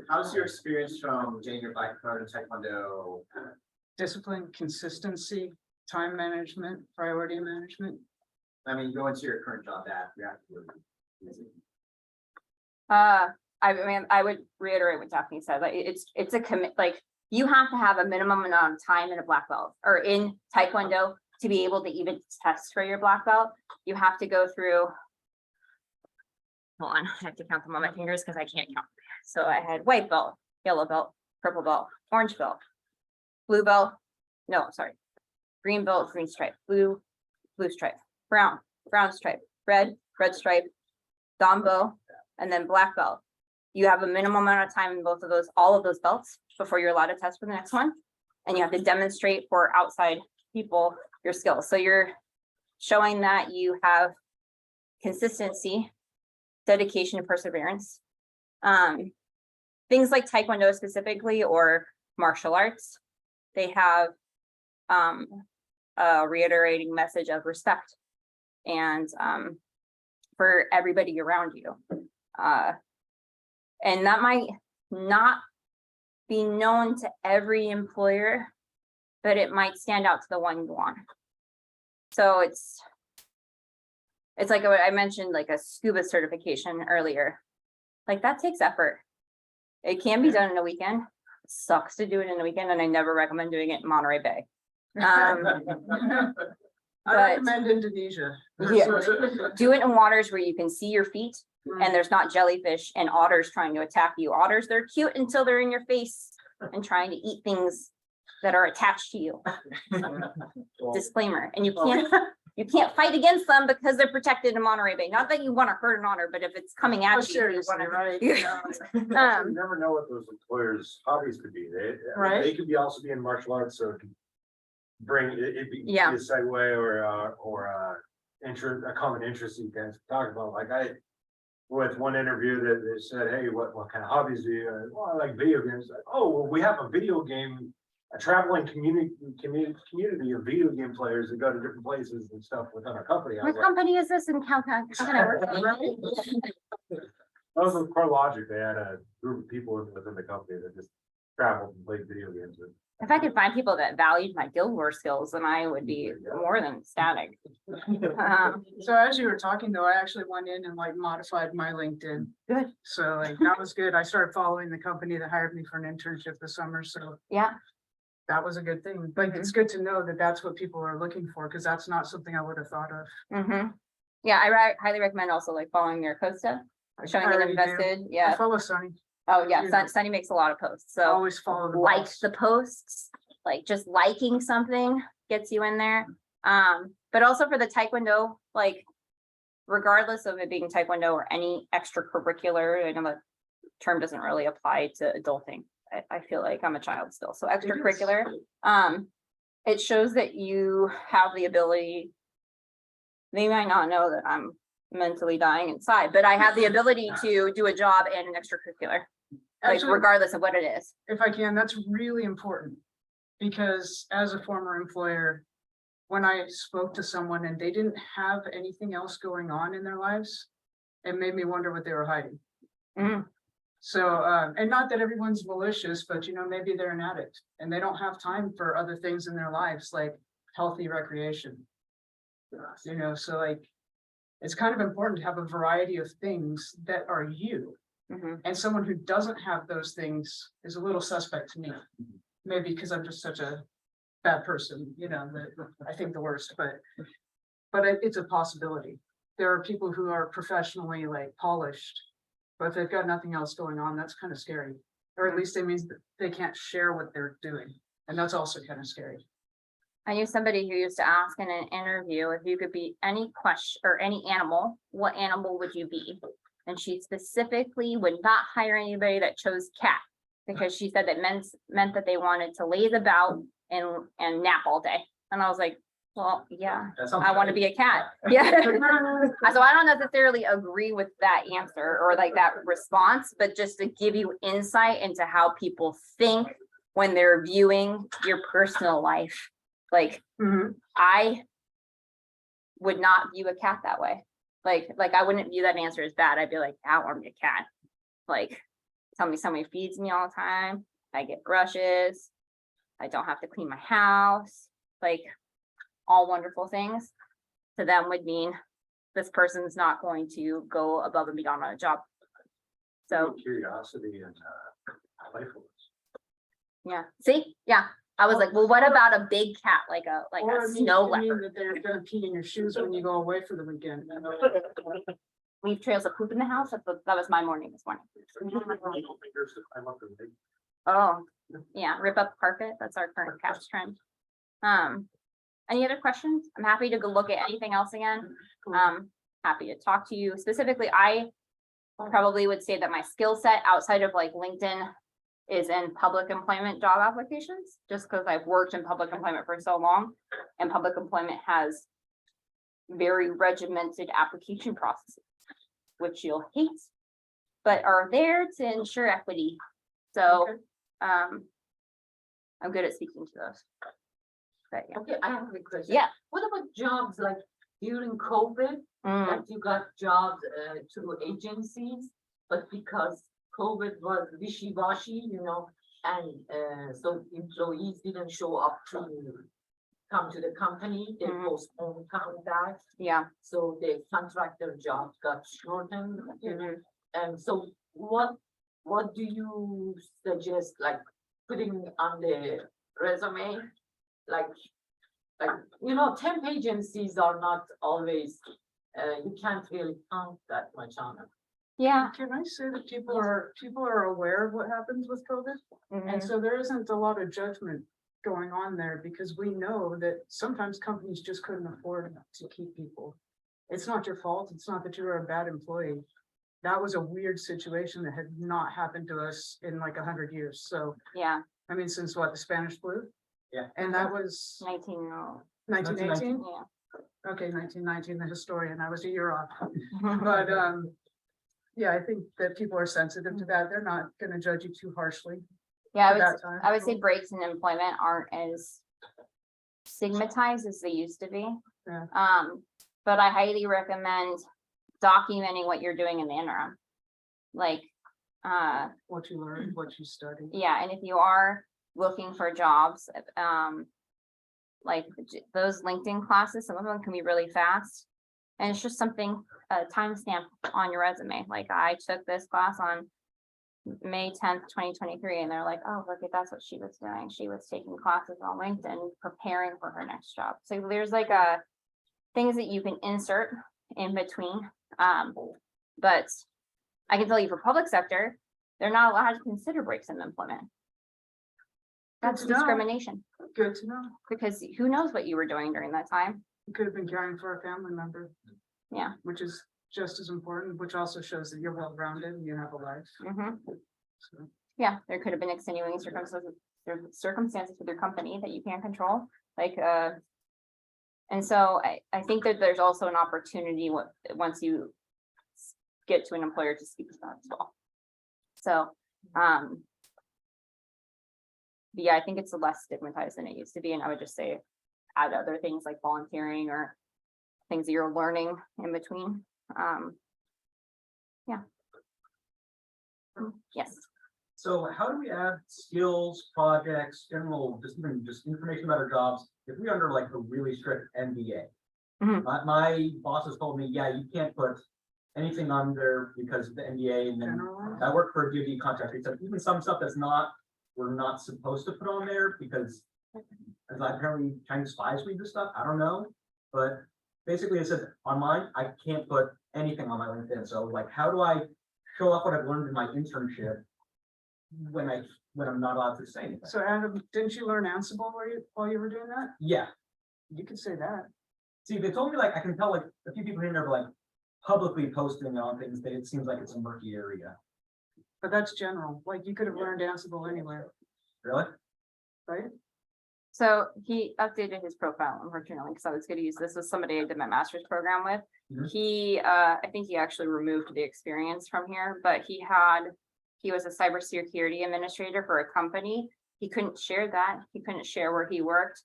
How's your experience from getting your black card in Taekwondo? Discipline, consistency, time management, priority management. I mean, go into your current job that you have to do. I mean, I would reiterate what Daphne said, like, it's a commit, like, you have to have a minimum amount of time in a black belt or in Taekwondo to be able to even test for your black belt. You have to go through. Hold on, I have to count them on my fingers because I can't count. So I had white belt, yellow belt, purple belt, orange belt, blue belt, no, sorry, green belt, green stripe, blue stripe, brown stripe, red stripe, Dombo, and then black belt. You have a minimum amount of time in both of those, all of those belts before you're allowed to test for the next one. And you have to demonstrate for outside people your skills. So you're showing that you have consistency, dedication, and perseverance. Things like Taekwondo specifically or martial arts, they have a reiterating message of respect and for everybody around you. And that might not be known to every employer, but it might stand out to the one you want. So it's like what I mentioned, like a scuba certification earlier. Like that takes effort. It can be done in a weekend. It sucks to do it in a weekend, and I never recommend doing it in Monterey Bay. I But- recommend Indonesia. Yeah. Do it in waters where you can see your feet and there's not jellyfish and otters trying to attack you. Otters, they're cute until they're in your face and trying to eat things that are attached to you. Disclaimer, and you you can't fight against them because they're protected in Monterey Bay. Not that you want to hurt an honor, but if it's coming Oh, at you. you seriously, wanna- right? You Um, never know what those employers' hobbies could be. Right. They could be also be in martial arts, so it could bring, it'd be Yeah. a segue or interest, a common interest you guys talk about. Like with one interview that they said, hey, what kind of hobbies do you, well, I like video games. Like, oh, well, we have a video game, a traveling community of video game players that go to different places and stuff within our company. I What was like, company is this in Calcutta? that was with CoreLogic. They had a group of people within the company that just traveled and played video games. If I could find people that valued my Guild War skills, then I would be more than ecstatic. So as you were talking though, I actually went in and like modified my LinkedIn. Good. So like that was good. I started following the company that hired me for an internship this summer, so Yeah, that was a good thing. Like, it's good to know that that's what people are looking for, because that's not something I would have thought of. yeah, I highly recommend also like following your Costa, showing I that already do. invested, I yeah. follow Sunny. Oh, yeah, you know. Sunny makes a lot of posts, I so always follow the like boss. the posts, like just liking something gets you in there. But also for the Taekwondo, like regardless of it being Taekwondo or any extracurricular, I know that term doesn't really apply to adulting. I feel like I'm a child still, so extracurricular, it shows that you have the ability. They might not know that I'm mentally dying inside, but I have the ability to do a job and an extracurricular, like Actually, regardless of what it is. if I can, that's really important. Because as a former employer, when I spoke to someone and they didn't have anything else going on in their lives, it made me wonder what they were hiding. Mhm. So, and not that everyone's malicious, but you know, maybe they're an addict and they don't have time for other things in their lives, like healthy recreation. You know, so like, it's kind of important to have a variety of things that are you. Mhm. And someone who doesn't have those things is a little suspect to me. Maybe because I'm just such a bad person, you know, that I think the worst, but it's a possibility. There are people who are professionally like polished, but if they've got nothing else going on, that's kind of scary. Or at least it means that they can't share what they're doing, and that's also kind of scary. I knew somebody who used to ask in an interview, if you could be any question or any animal, what animal would you be? And she specifically would not hire anybody that chose cat, because she said that meant that they wanted to laze about and nap all day. And I was like, well, yeah, I want to be a cat. Yeah. So I don't necessarily agree with that answer or like that response, but just to give you insight into how people think when they're viewing your personal life. Like, I would not view a cat that way. Like I wouldn't view that answer as bad. I'd be like, I want to be a cat. Like, tell me somebody feeds me all the time. I get brushes. I don't have to clean my house. Like, all wonderful things to them would mean this person's not going to go above and beyond on a job. So, Curiosity and playfulness. yeah, see, yeah, I was like, well, what about a big cat, like Or a it means- snow it means leopard? that they're gonna pee in your shoes when you go away for the weekend. Leave trails of poop in the house. That was my morning this morning. Oh, yeah, rip up carpet. That's our current couch trend. Any other questions? I'm happy to go look at anything else again. Happy to talk to you. Specifically, I probably would say that my skill set outside of like LinkedIn is in public employment job applications, just because I've worked in public employment for so long, and public employment has very regimented application processes, which you'll hate, but are there to ensure equity. So, I'm good at speaking to those. But yeah. Okay, I have a question. Yeah. What about jobs like during COVID, that you got jobs through agencies, but because COVID was wishy-washy, you know, and so employees didn't show up to come to the company, they Mhm. postponed coming back, Yeah. so the contractor jobs got shortened. Mhm. And so what do you suggest, like putting on the resume? Like, you know, temp agencies are not always, you can't really count that much on them. Yeah. Can I say that people are aware of what happens with COVID? Mhm. And so there isn't a lot of judgment going on there because we know that sometimes companies just couldn't afford to keep people. It's not your fault. It's not that you were a bad employee. That was a weird situation that had not happened to us in like 100 years. So, Yeah, I mean, since what, the Spanish flu? Yeah. And that was 1918? yeah. Okay, 1919, the historian. I was a year off. But, yeah, I think that people are sensitive to that. They're not gonna judge you too harshly. Yeah, for that time. I would say breaks in employment aren't as stigmatized as they used to be. Yeah. But I highly recommend documenting what you're doing in the interim. Like, What you learn, what you study. yeah, and if you are looking for jobs, like those LinkedIn classes, some of them can be really fast. And it's just something, a timestamp on your resume. Like I took this class on May 10th, 2023, and they're like, oh, look, that's what she was doing. She was taking classes on LinkedIn, preparing for her next job. So there's like things that you can insert in between. But I can tell you for public sector, they're not allowed to consider breaks in employment. That's Good to know. discrimination, Good to know. because who knows what you were doing during that time? You could have been caring for a family member. Yeah. Which is just as important, which also shows that you're well-rounded and you have a life. Mhm. So, Yeah, there could have been extenuating circumstances with your company that you can't control, like, and so I think that there's also an opportunity once you get to an employer to speak to that as well. So, but yeah, I think it's less stigmatized than it used to be, and I would just say add other things like volunteering or things that you're learning in between. Yeah. Yes. So how do we add skills, projects, general, just information about our jobs, if we under like a really strict NDA? Mhm. My bosses told me, yeah, you can't put anything on there because of the NDA, and then generalized. I work for a DoD contractor, except even some stuff we're not supposed to put on there because as apparently Chinese spies read this stuff, I don't know, but basically it says on mine, I can't put anything on my LinkedIn, so like, how do I show off what I've learned in my internship when I'm not allowed to say anything? So Adam, didn't you learn Ansible while you were doing that? Yeah, You could say that. see, they told me like, I can tell like, a few people here are like publicly posting on things, that it seems like it's a murky area. But that's general, like you could have learned Ansible anywhere, Really? right? So he updated his profile, unfortunately, because I was gonna use this with somebody I did my master's program with. Mhm. He, I think he actually removed the experience from here, but he was a cybersecurity administrator for a company. He couldn't share that. He couldn't share where he worked.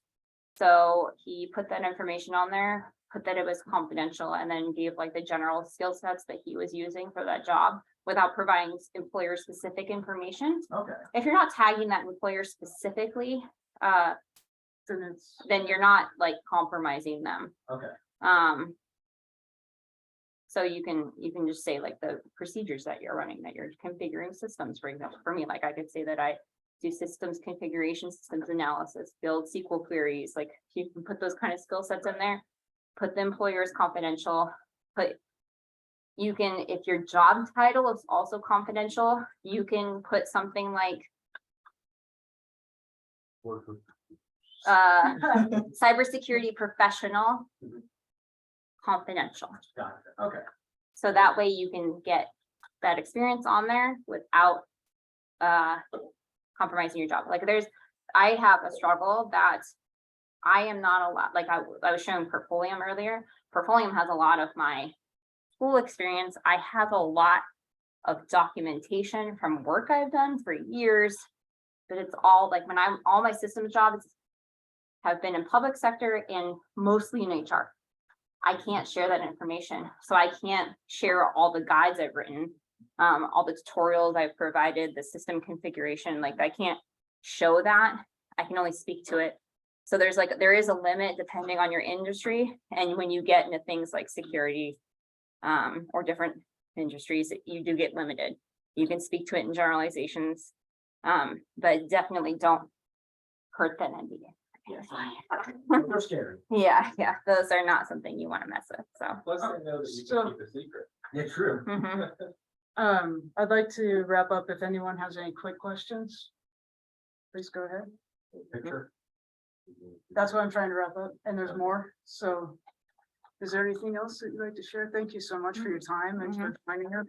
So he put that information on there, put that it was confidential, and then gave like the general skill sets that he was using for that job without providing employer specific information. Okay. If you're not tagging that employer specifically, Then then you're not like compromising them. Okay. So you can just say like the procedures that you're running, that you're configuring systems, for example, for me, like I could say that I do systems configuration, systems analysis, build SQL queries, like you can put those kind of skill sets in there. Put the employers confidential, you can, if your job title is also confidential, you can put something like cybersecurity professional confidential. Got it. Okay. So that way you can get that experience on there without compromising your job. Like I have a struggle that I am not allowed, like I was showing Portfolium earlier. Portfolium has a lot of my school experience. I have a lot of documentation from work I've done for years. But it's all like all my systems jobs have been in public sector and mostly in HR. I can't share that information. So I can't share all the guides I've written, all the tutorials I've provided, the system configuration, like I can't show that. I can only speak to it. So there is a limit depending on your industry. And when you get into things like security, or different industries, you do get limited. You can speak to it in generalizations, but definitely don't hurt that NDA. They're scary. Yeah, those are not something you want to mess with, so. Plus they know that you So- can keep a secret. Yeah, true. Mhm. I'd like to wrap up if anyone has any quick questions. Please go ahead. Picture. That's what I'm trying to wrap up, and there's more, so. Is there anything else that you'd like to share? Thank you so much for your time and for finding us.